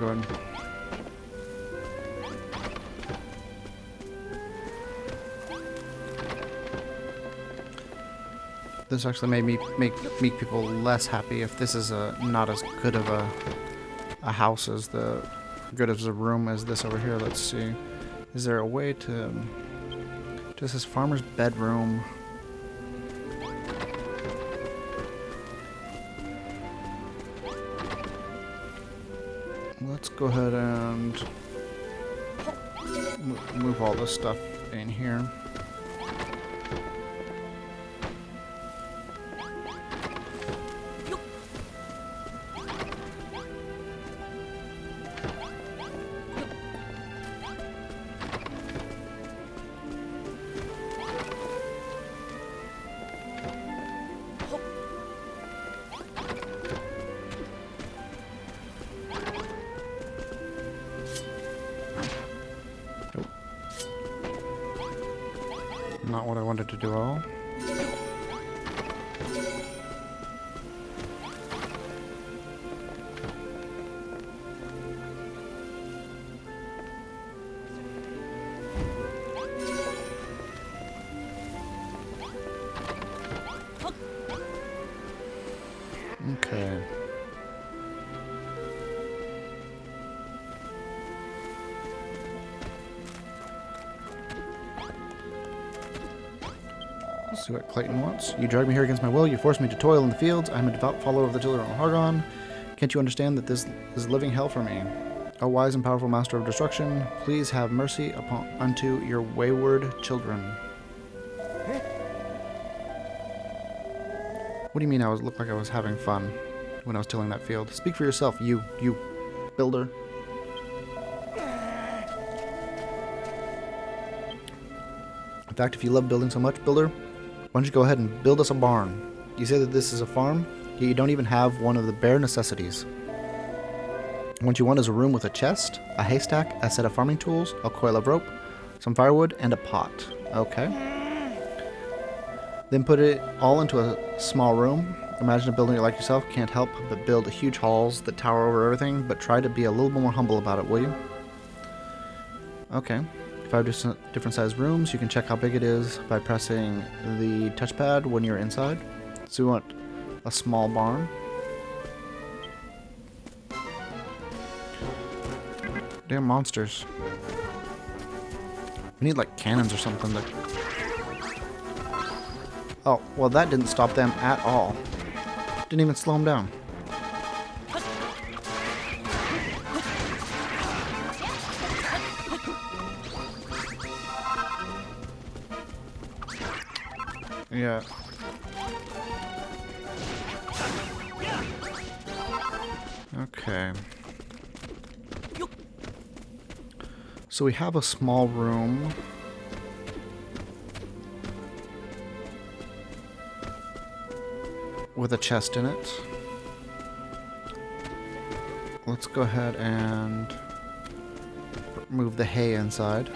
go ahead. This actually made me make people less happy if this is not as good of a house as good as a room as this over here. Let's see. Is there a way to just this farmer's bedroom? Let's go ahead and move all this stuff in here. Not what I wanted to do at all. Okay. Let's see what Clayton wants. You dragged me here against my will. You forced me to toil in the fields. I'm a devout follower of the children of Hargon. Can't you understand that this is living hell for me? O wise and powerful master of destruction, please have mercy unto your wayward children. What do you mean I looked like I was having fun when I was tilling that field? Speak for yourself, you builder. In fact, if you love building so much, builder, why don't you go ahead and build us a barn? You say that this is a farm, yet you don't even have one of the bare necessities. What you want is a room with a chest, a haystack, a set of farming tools, a coil of rope, some firewood, and a pot. Okay. Then put it all into a small room. Imagine a building like yourself can't help but build huge halls that tower over everything, but try to be a little bit more humble about it, will you? Okay. 5 different sized rooms. You can check how big it is by pressing the touchpad when you're inside. So we want a small barn. Damn monsters. We need like cannons or something to... Oh, well that didn't stop them at all. Didn't even slow them down. Yeah. Okay. So we have a small room. With a chest in it. Let's go ahead and move the hay inside.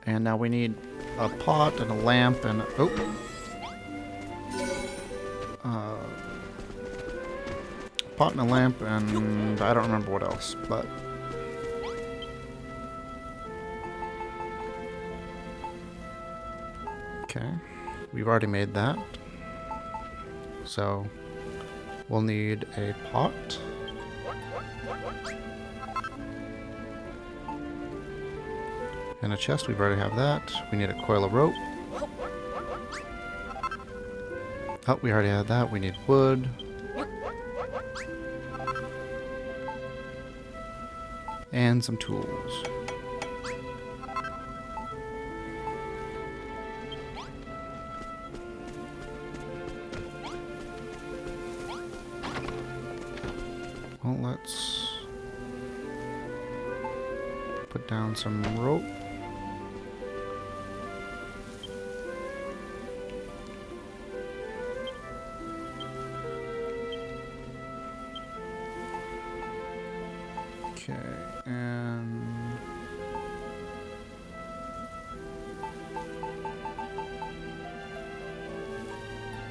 And now we need a pot and a lamp and pot and a lamp and I don't remember what else, but okay, we've already made that, so we'll need a pot. And a chest, we've already have that. We need a coil of rope. Oh, we already had that. We need wood. And some tools. Well, let's put down some rope. Okay, and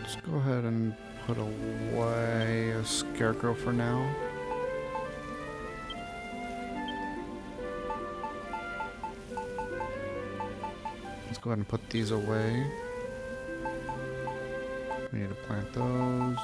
let's go ahead and put away a scarecrow for now. Let's go ahead and put these away. We need to plant those.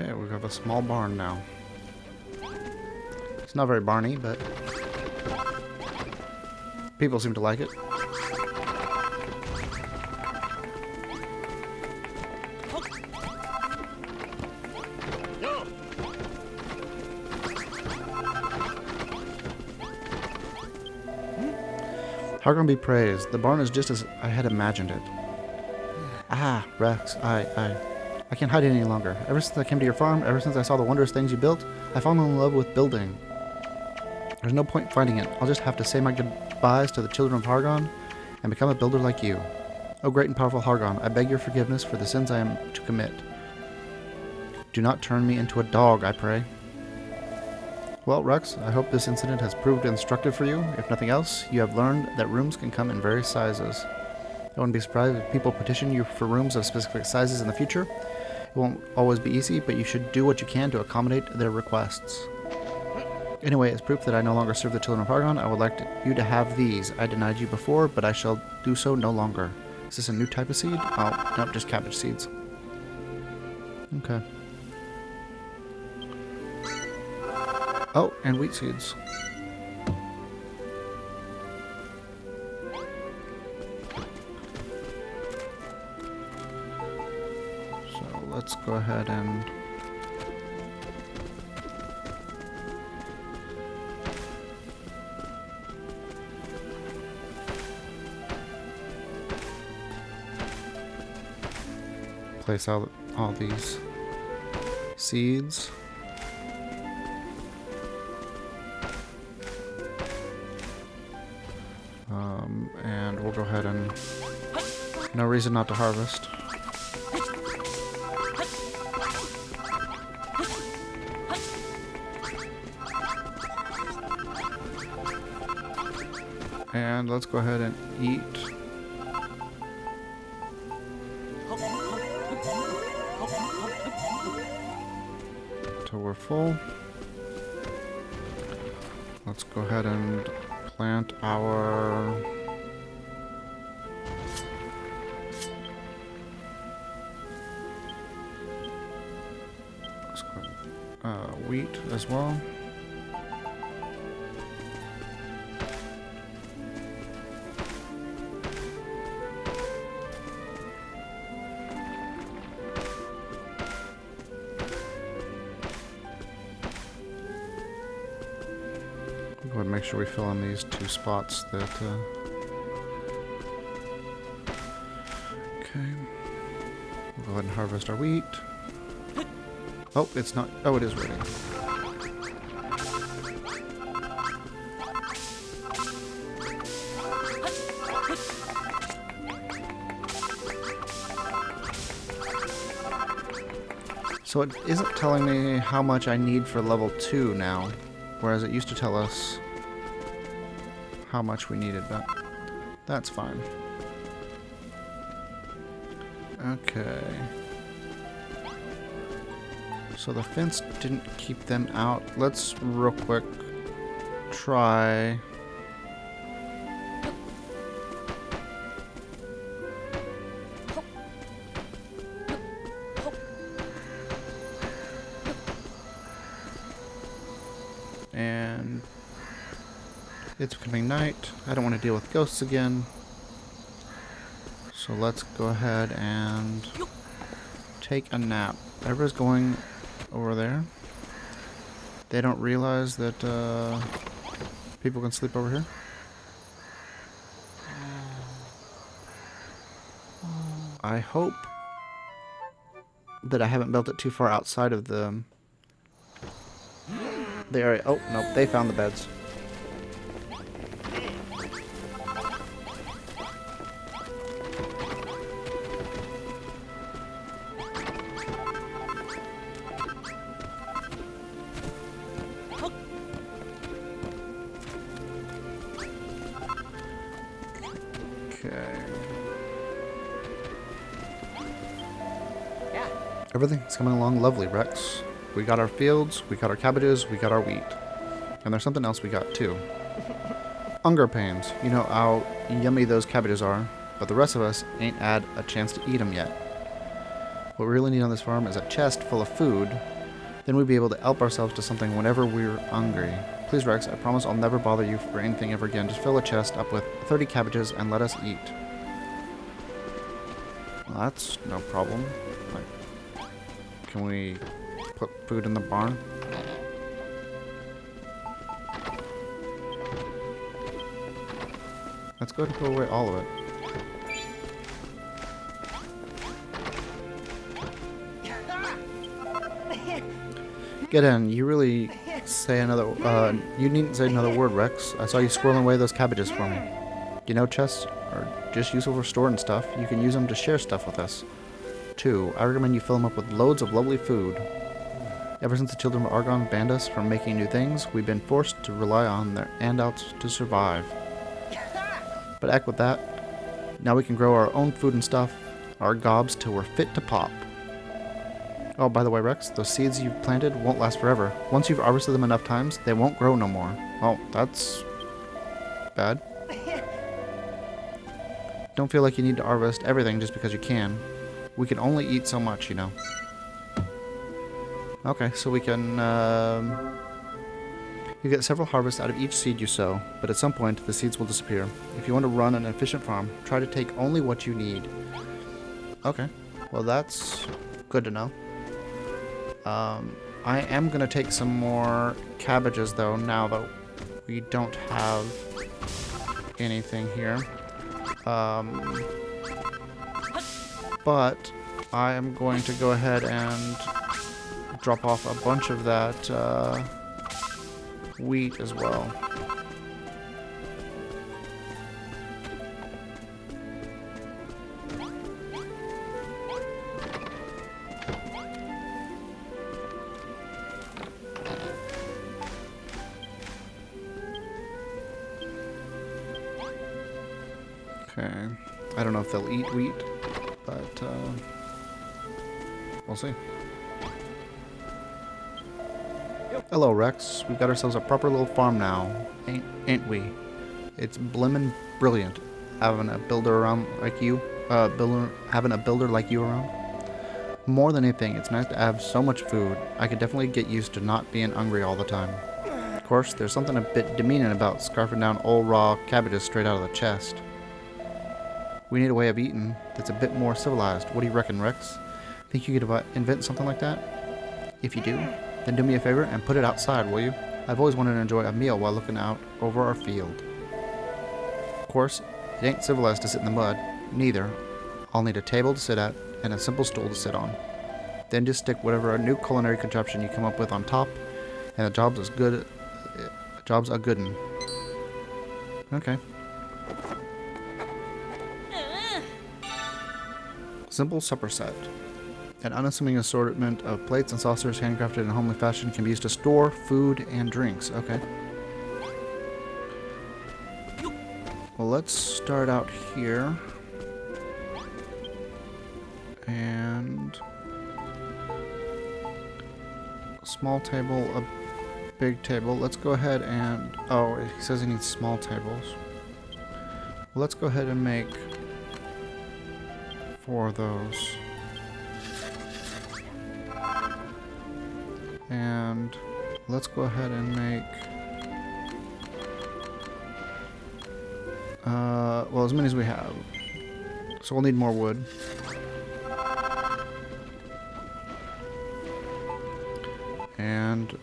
Okay, we have a small barn now. It's not very barny, but people seem to like it. Hargon be praised. The barn is just as I had imagined it. Ah, Rex, I can't hide it any longer. Ever since I came to your farm, ever since I saw the wondrous things you built, I've fallen in love with building. There's no point fighting it. I'll just have to say my goodbyes to the children of Hargon and become a builder like you. O great and powerful Hargon, I beg your forgiveness for the sins I am to commit. Do not turn me into a dog, I pray. Well, Rex, I hope this incident has proved instructive for you. If nothing else, you have learned that rooms can come in various sizes. I wouldn't be surprised if people petition you for rooms of specific sizes in the future. It won't always be easy, but you should do what you can to accommodate their requests. Anyway, as proof that I no longer serve the children of Hargon, I would like you to have these. I denied you before, but I shall do so no longer. Is this a new type of seed? Oh, no, just cabbage seeds. Okay. Oh, and wheat seeds. So let's go ahead and place out all these seeds. And we'll go ahead and... No reason not to harvest. And let's go ahead and eat. Until we're full. Let's go ahead and plant our... wheat as well. Go ahead and make sure we fill in these two spots that okay. We'll go ahead and harvest our wheat. Oh, it's not. Oh, it is ready. So it isn't telling me how much I need for level 2 now, whereas it used to tell us how much we needed, but that's fine. Okay. So the fence didn't keep them out. Let's real quick try... And it's becoming night. I don't want to deal with ghosts again. So let's go ahead and take a nap. Everybody's going over there. They don't realize that people can sleep over here. I hope that I haven't built it too far outside of the area. Oh, nope, they found the beds. Okay. Everything's coming along lovely, Rex. We got our fields, we got our cabbages, we got our wheat. And there's something else we got too. Hunger pains. You know how yummy those cabbages are, but the rest of us ain't had a chance to eat them yet. What we really need on this farm is a chest full of food. Then we'd be able to help ourselves to something whenever we're hungry. Please, Rex, I promise I'll never bother you for anything ever again. Just fill a chest up with 30 cabbages and let us eat. Well, that's no problem. Like, can we put food in the barn? Let's go ahead and put away all of it. Get in. You really say another... you needn't say another word, Rex. I saw you squirreling away those cabbages for me. You know, chests are just useful for storing stuff. You can use them to share stuff with us. 2. I recommend you fill them up with loads of lovely food. Ever since the children of Argon banned us from making new things, we've been forced to rely on their handouts to survive. But heck with that. Now we can grow our own food and stuff, our gobs, till we're fit to pop. Oh, by the way, Rex, those seeds you've planted won't last forever. Once you've harvested them enough times, they won't grow no more. Oh, that's bad. Don't feel like you need to harvest everything just because you can. We can only eat so much, you know. Okay, so we can... you get several harvests out of each seed you sow, but at some point the seeds will disappear. If you want to run an efficient farm, try to take only what you need. Okay, well that's good to know. I am going to take some more cabbages though, now that we don't have anything here. But I am going to go ahead and drop off a bunch of that wheat as well. Okay, I don't know if they'll eat wheat, but we'll see. Hello, Rex. We've got ourselves a proper little farm now, ain't we? It's blimmin' brilliant having a builder around like you, having a builder like you around. More than anything, it's nice to have so much food. I could definitely get used to not being hungry all the time. Of course, there's something a bit demeaning about scarfing down old raw cabbages straight out of the chest. We need a way of eating that's a bit more civilized. What do you reckon, Rex? Think you could invent something like that? If you do, then do me a favor and put it outside, will you? I've always wanted to enjoy a meal while looking out over our field. Of course, it ain't civilized to sit in the mud. Neither. I'll need a table to sit at and a simple stool to sit on. Then just stick whatever new culinary contraption you come up with on top, and the job's as good. Job's a good'un. Okay. Simple supper set. An unassuming assortment of plates and saucers handcrafted in a homely fashion can be used to store food and drinks. Okay. Well, let's start out here. And a small table, a big table. Let's go ahead and... Oh, he says he needs small tables. Well, let's go ahead and make 4 of those. And let's go ahead and make well, as many as we have. So we'll need more wood. And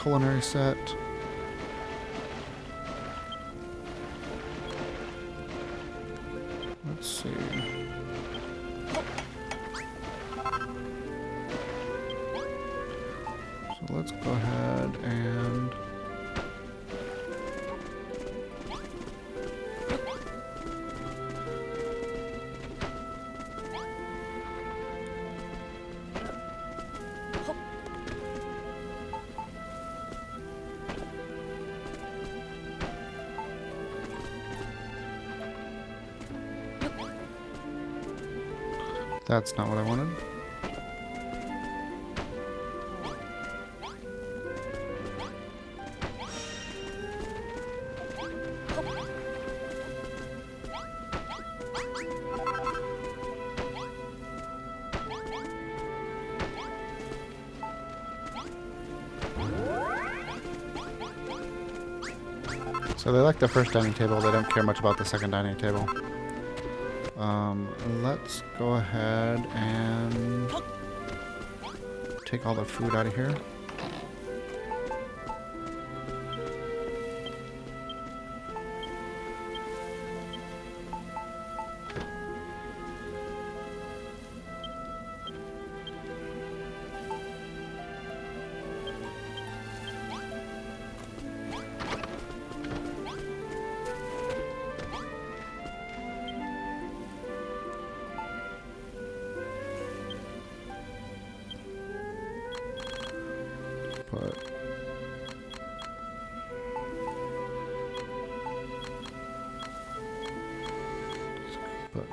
culinary set. Let's see. So let's go ahead and that's not what I wanted. So they like the first dining table, they don't care much about the second dining table. Let's go ahead and take all the food out of here. Put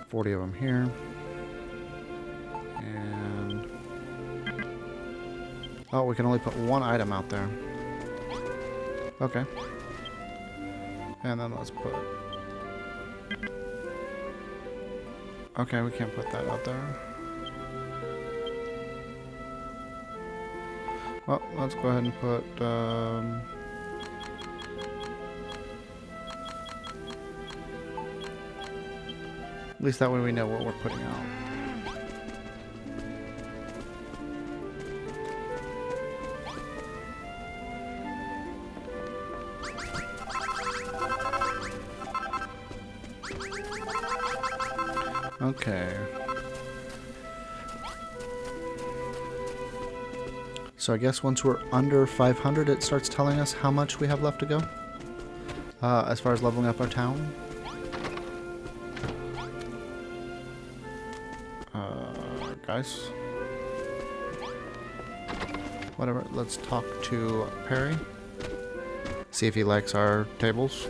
40 of them here. And oh, we can only put one item out there. Okay. And then let's put... Okay, we can't put that out there. Well, let's go ahead and put... at least that way we know what we're putting out. Okay. So I guess once we're under 500, it starts telling us how much we have left to go. As far as leveling up our town. Guys. Whatever, let's talk to Perry. See if he likes our tables.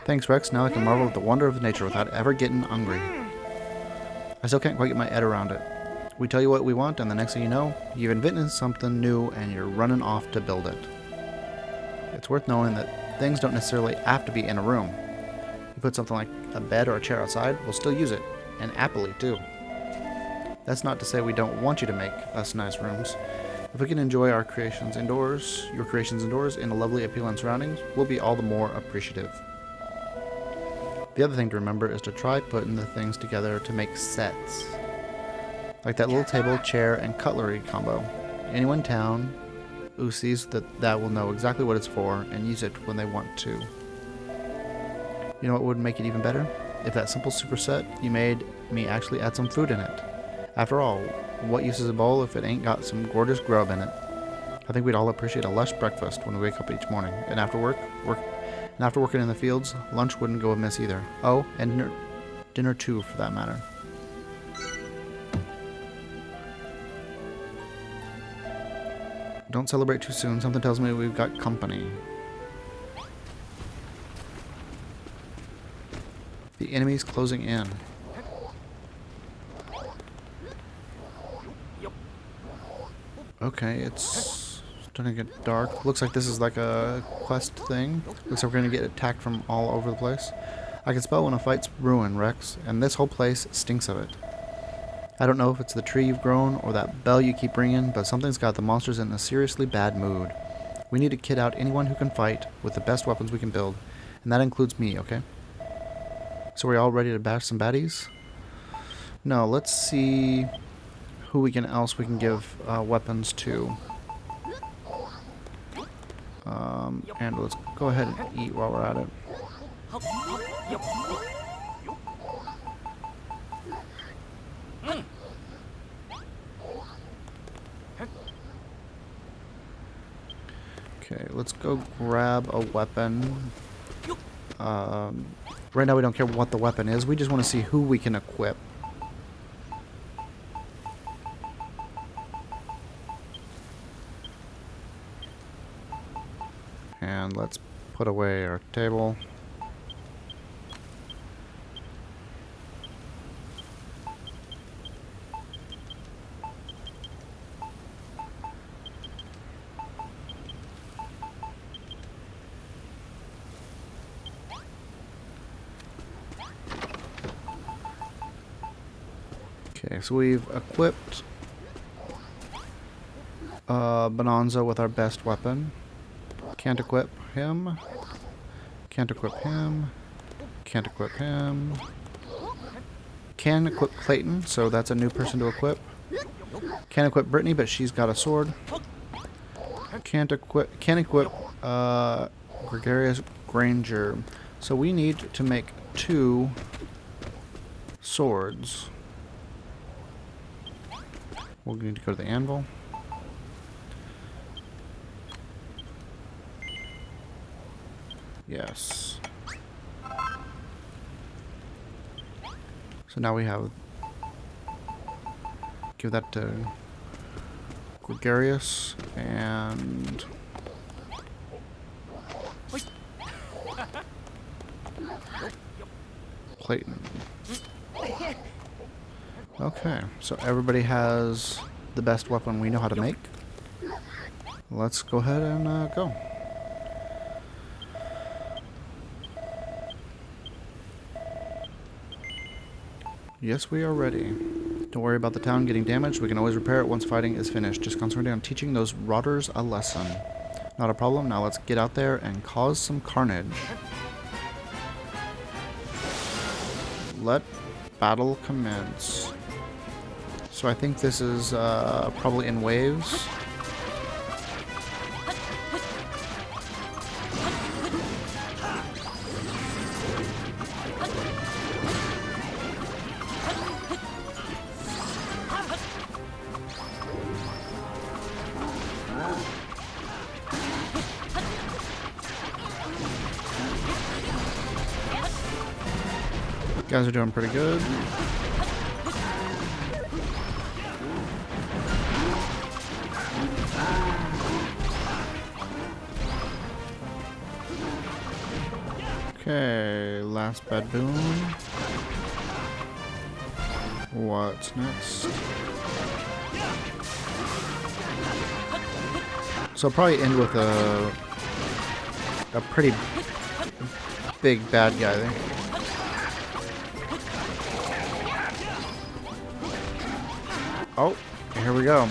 Thanks, Rex. Now I can marvel at the wonder of nature without ever getting hungry. I still can't quite get my head around it. We tell you what we want, and the next thing you know, you've invented something new and you're running off to build it. It's worth knowing that things don't necessarily have to be in a room. You put something like a bed or a chair outside, we'll still use it, and happily too. That's not to say we don't want you to make us nice rooms. If we can enjoy our creations indoors, your creations indoors, in a lovely, appealing surroundings, we'll be all the more appreciative. The other thing to remember is to try putting the things together to make sets. Like that little table, chair, and cutlery combo. Anyone in town who sees that will know exactly what it's for and use it when they want to. You know what would make it even better? If that simple superset you made me actually add some food in it. After all, what use is a bowl if it ain't got some gorgeous grub in it? I think we'd all appreciate a lush breakfast when we wake up each morning. And after after working in the fields, lunch wouldn't go amiss either. Oh, and dinner too, for that matter. Don't celebrate too soon. Something tells me we've got company. The enemy's closing in. Okay, it's starting to get dark. Looks like this is like a quest thing. Looks like we're going to get attacked from all over the place. I can spell when a fight's ruin, Rex, and this whole place stinks of it. I don't know if it's the tree you've grown or that bell you keep ringing, but something's got the monsters in a seriously bad mood. We need to kit out anyone who can fight with the best weapons we can build, and that includes me, okay? So we're all ready to bash some baddies? No, let's see who else we can give weapons to. And let's go ahead and eat while we're at it. Okay, let's go grab a weapon. Right now we don't care what the weapon is, we just want to see who we can equip. And let's put away our table. Okay, so we've equipped Bonanza with our best weapon. Can't equip him. Can't equip him. Can't equip him. Can equip Clayton, so that's a new person to equip. Can't equip Brittany, but she's got a sword. Can't equip Gregarious Granger. So we need to make 2 swords. We'll need to go to the anvil. Yes. So now we have... Give that to Gregarious and... Clayton. Okay, so everybody has the best weapon we know how to make. Let's go ahead and go. Yes, we are ready. Don't worry about the town getting damaged. We can always repair it once fighting is finished. Just concentrating on teaching those rotters a lesson. Not a problem. Now let's get out there and cause some carnage. Let battle commence. So I think this is probably in waves. Guys are doing pretty good. Okay, last baboon. What's next? So I'll probably end with a pretty big bad guy there. Oh, here we go.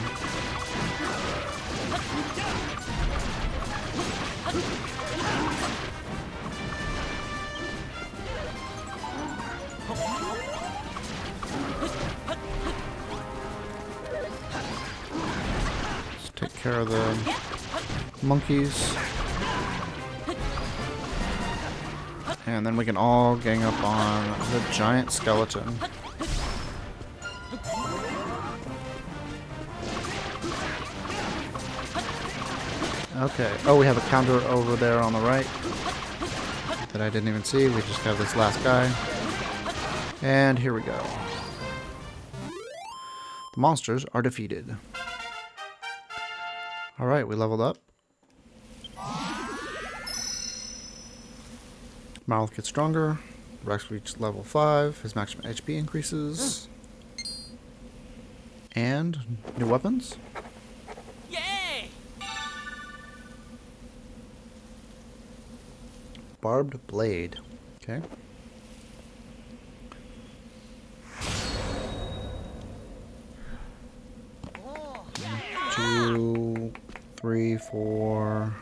Let's take care of the monkeys. And then we can all gang up on the giant skeleton. Okay. Oh, we have a counter over there on the right that I didn't even see. We just have this last guy. And here we go. The monsters are defeated. Alright, we leveled up. Mouth gets stronger. Rex reached level 5. His maximum HP increases. And new weapons. Barbed blade. Okay. 2, 3, 4.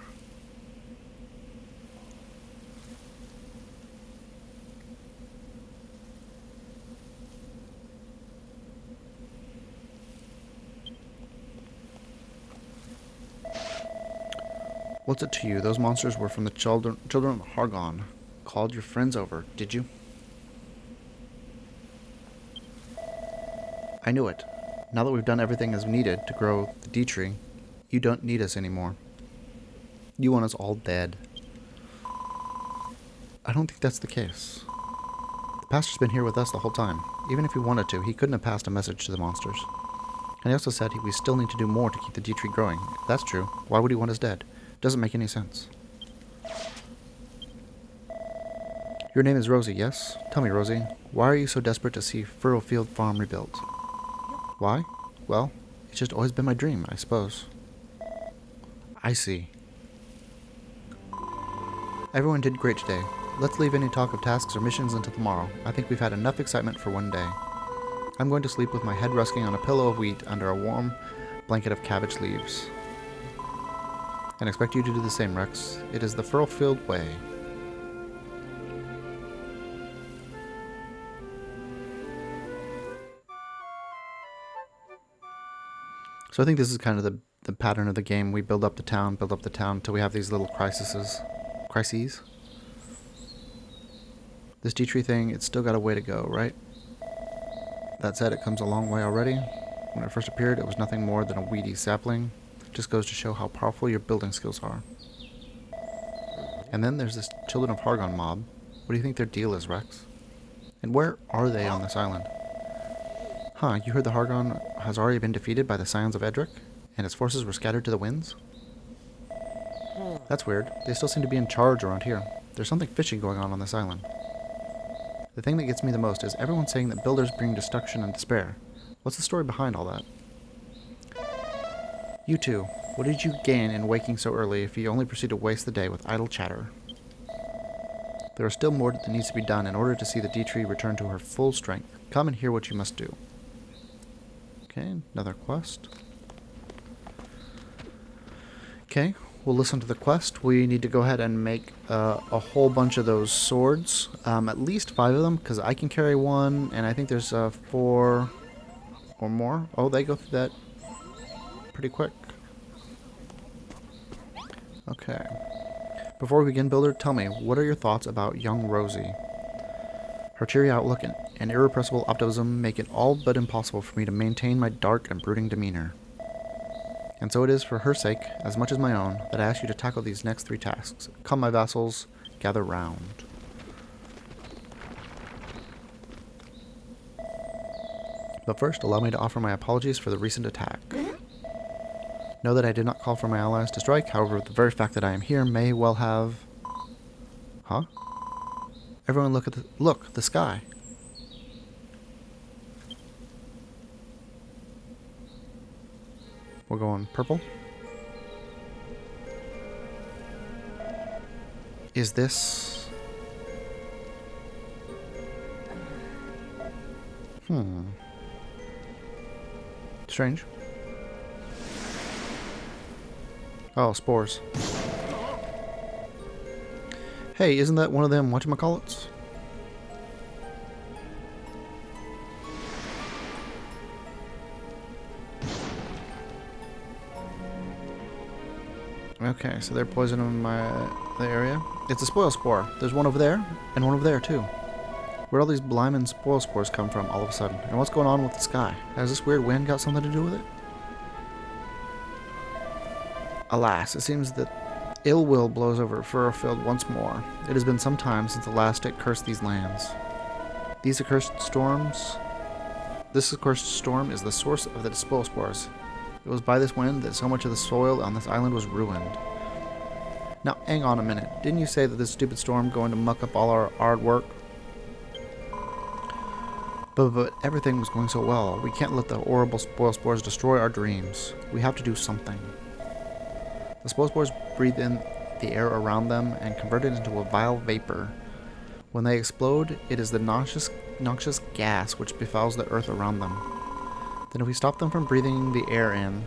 What's it to you? Those monsters were from the children of Hargon. Called your friends over, did you? I knew it. Now that we've done everything as needed to grow the D-tree, you don't need us anymore. You want us all dead. I don't think that's the case. The pastor's been here with us the whole time. Even if he wanted to, he couldn't have passed a message to the monsters. And he also said we still need to do more to keep the D-tree growing. If that's true, why would he want us dead? Doesn't make any sense. Your name is Rosie, yes? Tell me, Rosie, why are you so desperate to see Furrowfield Farm rebuilt? Why? Well, it's just always been my dream, I suppose. I see. Everyone did great today. Let's leave any talk of tasks or missions until tomorrow. I think we've had enough excitement for one day. I'm going to sleep with my head resting on a pillow of wheat under a warm blanket of cabbage leaves. And expect you to do the same, Rex. It is the Furrowfield way. So I think this is kind of the pattern of the game. We build up the town until we have these little crises. This D-tree thing, it's still got a way to go, right? That said, it comes a long way already. When it first appeared, it was nothing more than a weedy sapling. It just goes to show how powerful your building skills are. And then there's this Children of Hargon mob. What do you think their deal is, Rex? And where are they on this island? Huh, you heard the Hargon has already been defeated by the Scions of Edric, and its forces were scattered to the winds? That's weird. They still seem to be in charge around here. There's something fishy going on this island. The thing that gets me the most is everyone saying that builders bring destruction and despair. What's the story behind all that? You two, what did you gain in waking so early if you only proceed to waste the day with idle chatter? There is still more that needs to be done in order to see the D-tree return to her full strength. Come and hear what you must do. Okay, another quest. Okay, we'll listen to the quest. We need to go ahead and make a whole bunch of those swords. At least 5 of them, because I can carry 1, and I think there's 4 or more. Oh, they go through that pretty quick. Okay. Before we begin, Builder, tell me, what are your thoughts about young Rosie? Her cheery outlook and irrepressible optimism make it all but impossible for me to maintain my dark and brooding demeanor. And so it is for her sake, as much as my own, that I ask you to tackle these next 3 tasks. Come, my vassals, gather round. But first, allow me to offer my apologies for the recent attack. Know that I did not call for my allies to strike, however, the very fact that I am here may well have... Huh? Everyone look at the sky. We're going purple. Is this... Strange. Oh, spores. Hey, isn't that one of them whatchamacallits? Okay, so they're poisoning the area. It's a spoil spore. There's one over there, and one over there, too. Where'd all these blimmin' spoil spores come from all of a sudden? And what's going on with the sky? Has this weird wind got something to do with it? Alas, it seems that ill will blows over Furrowfield once more. It has been some time since the last it cursed these lands. This accursed storm is the source of the spoil spores. It was by this wind that so much of the soil on this island was ruined. Now, hang on a minute. Didn't you say that this stupid storm going to muck up all our hard work? But everything was going so well. We can't let the horrible spoil spores destroy our dreams. We have to do something. The spoil spores breathe in the air around them and convert it into a vile vapor. When they explode, it is the noxious gas which befouls the earth around them. Then if we stop them from breathing the air in,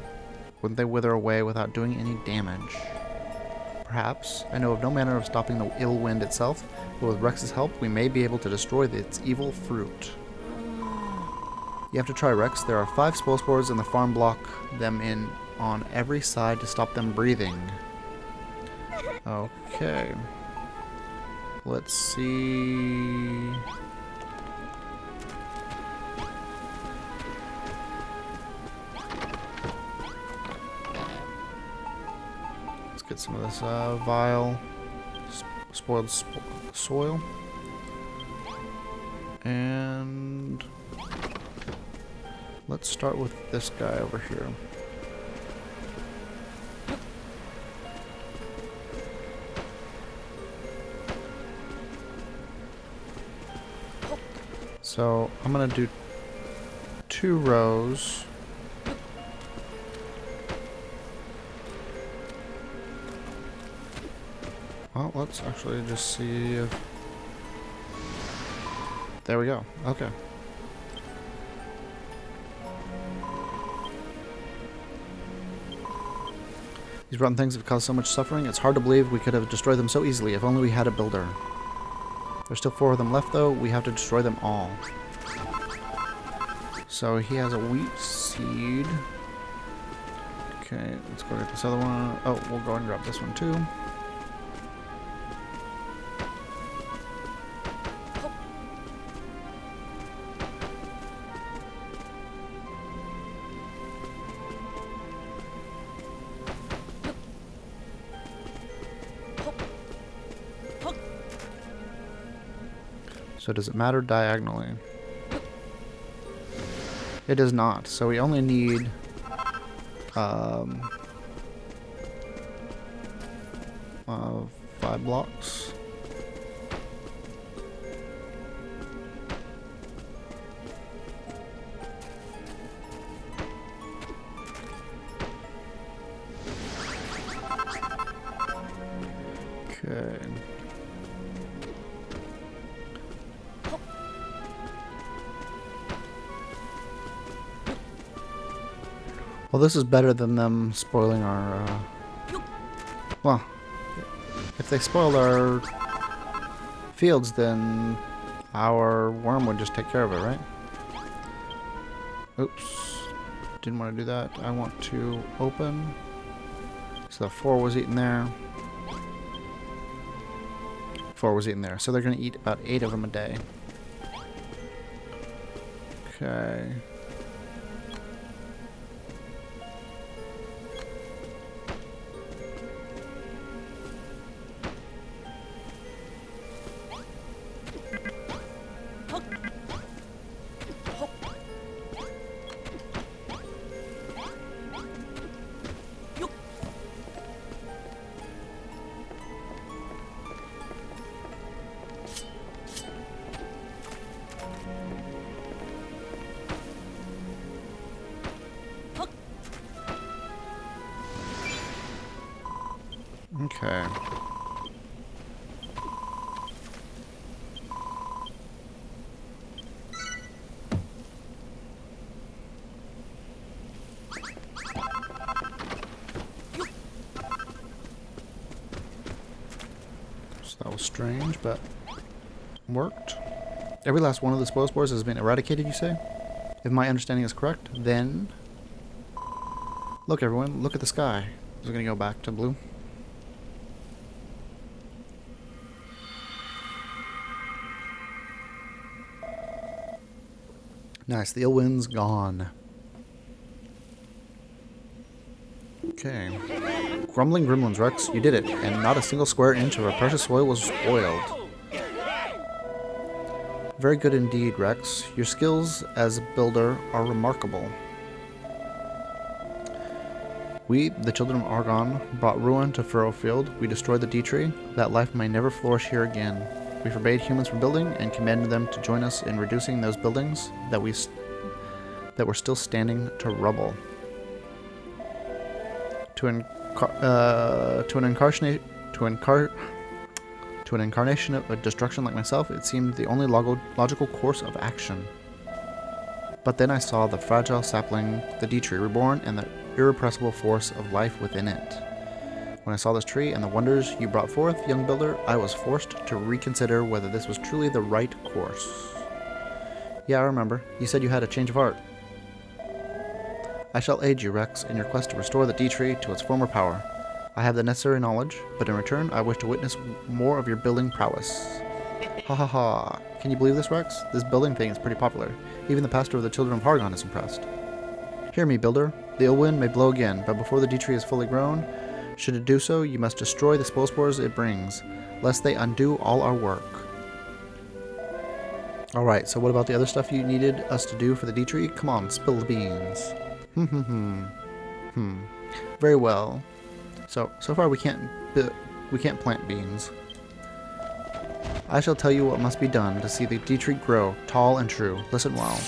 wouldn't they wither away without doing any damage? Perhaps. I know of no manner of stopping the ill wind itself, but with Rex's help, we may be able to destroy its evil fruit. You have to try, Rex. There are 5 spoil spores in the farm block them in on every side to stop them breathing. Okay. Let's see. Let's get some of this vile, spoiled soil. And let's start with this guy over here. So I'm gonna do 2 rows. Well, let's actually just see if... There we go. Okay. These rotten things have caused so much suffering, it's hard to believe we could have destroyed them so easily if only we had a builder. There's still 4 of them left though, we have to destroy them all. So he has a wheat seed. Okay, let's go get this other one. Oh, we'll go and grab this one too. So does it matter diagonally? It does not. So we only need 5 blocks. Okay. Well, this is better than them spoiling our, well, if they spoiled our fields, then our worm would just take care of it, right? Oops. Didn't want to do that. I want to open. So the 4 was eaten there. 4 was eaten there. So they're going to eat about 8 of them a day. Okay. Okay. So that was strange, but worked. Every last one of the spoil spores has been eradicated, you say? If my understanding is correct, then... Look, everyone, look at the sky. Is it going to go back to blue? Nice, the ill wind's gone. Okay. Grumbling gremlins, Rex, you did it, and not a single square inch of our precious soil was spoiled. Very good indeed, Rex. Your skills as a builder are remarkable. We, the children of Argon, brought ruin to Furrowfield. We destroyed the D-Tree, that life may never flourish here again. We forbade humans from building and commanded them to join us in reducing those buildings that were still standing to rubble. To an incarnation of destruction like myself, it seemed the only logical course of action. But then I saw the fragile sapling, the D-Tree reborn, and the irrepressible force of life within it. When I saw this tree and the wonders you brought forth, young builder, I was forced to reconsider whether this was truly the right course. Yeah, I remember. You said you had a change of heart. I shall aid you, Rex, in your quest to restore the D-Tree to its former power. I have the necessary knowledge, but in return, I wish to witness more of your building prowess. Ha ha ha. Can you believe this, Rex? This building thing is pretty popular. Even the pastor of the Children of Hargon is impressed. Hear me, builder. The ill wind may blow again, but before the D-tree is fully grown, should it do so, you must destroy the spores it brings, lest they undo all our work. Alright, so what about the other stuff you needed us to do for the D-tree? Come on, spill the beans. Very well. So far we can't plant beans. I shall tell you what must be done to see the D-tree grow tall and true. Listen well.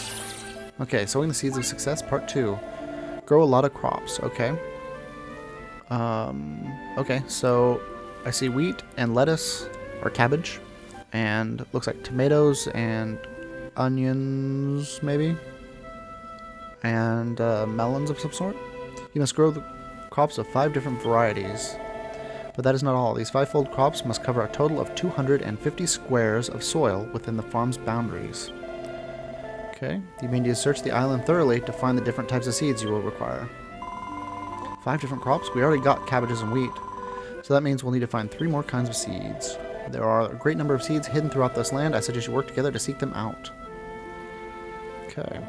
Okay, sowing the seeds of success, part 2. Grow a lot of crops, okay. Okay, so I see wheat and lettuce, or cabbage, and looks like tomatoes and onions, maybe, and melons of some sort. You must grow the crops of 5 different varieties. But that is not all. These 5-fold crops must cover a total of 250 squares of soil within the farm's boundaries. Okay, you may need to search the island thoroughly to find the different types of seeds you will require. 5 different crops? We already got cabbages and wheat, so that means we'll need to find 3 more kinds of seeds. There are a great number of seeds hidden throughout this land. I suggest you work together to seek them out. Okay.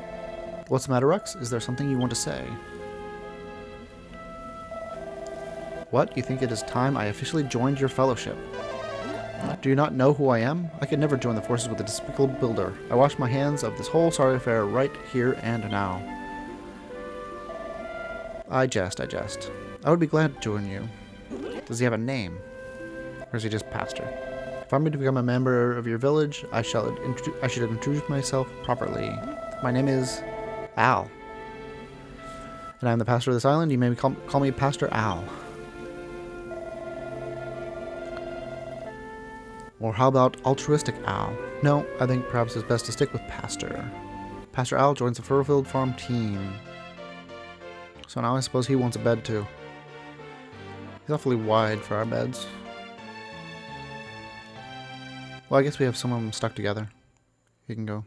What's the matter, Rex? Is there something you want to say? What? You think it is time I officially joined your fellowship? Do you not know who I am? I could never join the forces with a despicable builder. I wash my hands of this whole sorry affair right here and now. I jest. I would be glad to join you. Does he have a name? Or is he just pastor? If I'm going to become a member of your village, I should introduce myself properly. My name is Al. And I'm the pastor of this island. You may call me Pastor Al. Or how about altruistic Al? No, I think perhaps it's best to stick with Pastor. Pastor Al joins the Furfield Farm team. So now I suppose he wants a bed too. He's awfully wide for our beds. Well, I guess we have some of them stuck together. He can go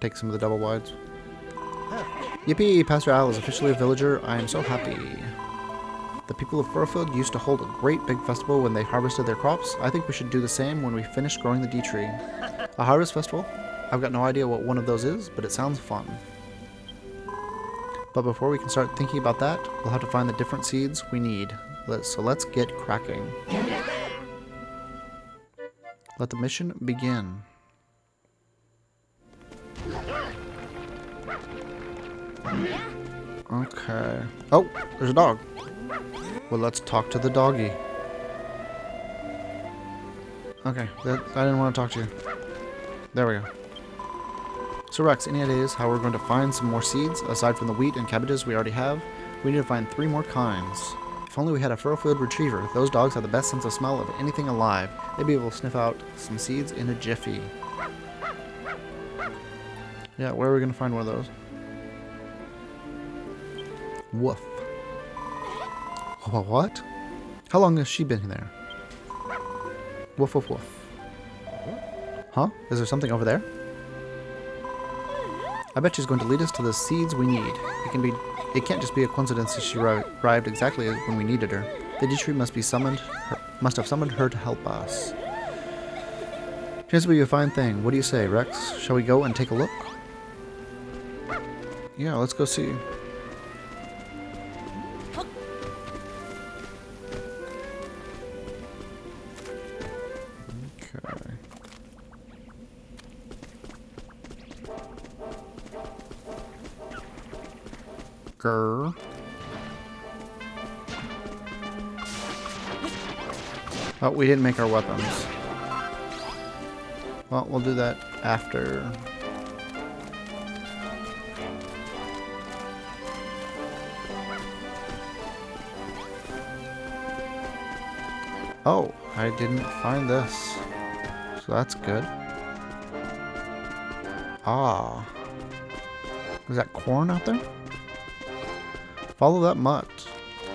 take some of the double wides. Yippee! Pastor Al is officially a villager. I am so happy. The people of Furfield used to hold a great big festival when they harvested their crops. I think we should do the same when we finish growing the D-tree. A harvest festival? I've got no idea what one of those is, but it sounds fun. But before we can start thinking about that, we'll have to find the different seeds we need. So let's get cracking. Let the mission begin. Okay. Oh, there's a dog. Well, let's talk to the doggy. Okay, I didn't want to talk to you. There we go. So Rex, any ideas how we're going to find some more seeds? Aside from the wheat and cabbages we already have, we need to find 3 more kinds. If only we had a Furfield retriever. Those dogs have the best sense of smell of anything alive. They'd be able to sniff out some seeds in a jiffy. Yeah, where are we going to find one of those? Woof. What? How long has she been there? Woof, woof, woof. Huh? Is there something over there? I bet she's going to lead us to the seeds we need. It can't just be a coincidence that she arrived exactly when we needed her. The D-tree must have summoned her to help us. Chance will be a fine thing. What do you say, Rex? Shall we go and take a look? Yeah, let's go see. Okay. Grr. Oh, we didn't make our weapons. Well, we'll do that after. Oh, I didn't find this. So that's good. Ah. Is that corn out there? Follow that mutt.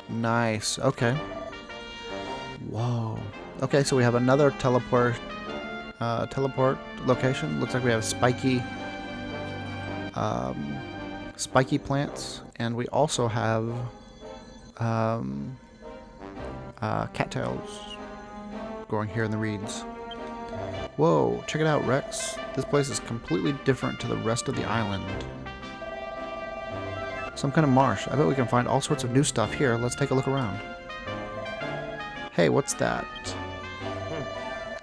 Nice. Okay. Whoa. Okay, so we have another teleport location. Looks like we have spiky plants, and we also have cattails growing here in the reeds. Whoa, check it out, Rex. This place is completely different to the rest of the island. Some kind of marsh. I bet we can find all sorts of new stuff here. Let's take a look around. Hey, what's that?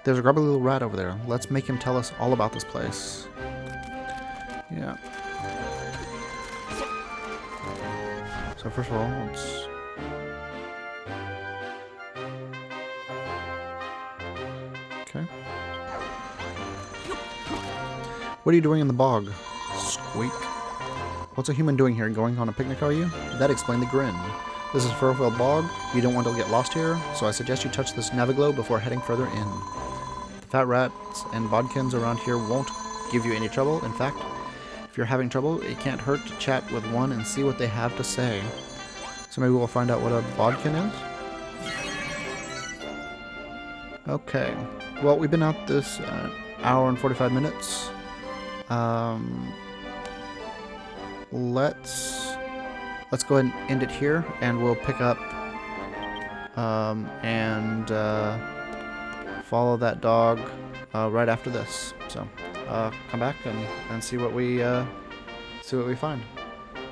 There's a grubby little rat over there. Let's make him tell us all about this place. Yeah. So first of all, let's... Okay. What are you doing in the bog? Squeak. What's a human doing here? Going on a picnic, are you? That explained the grin. This is Furfell Bog. You don't want to get lost here, so I suggest you touch this Naviglobe before heading further in. The fat rats and bodkins around here won't give you any trouble. In fact, if you're having trouble, it can't hurt to chat with one and see what they have to say. So maybe we'll find out what a bodkin is? Okay. Well, we've been out this hour and 45 minutes. Let's go ahead and end it here, and we'll pick up and follow that dog right after this. So come back and see what we find.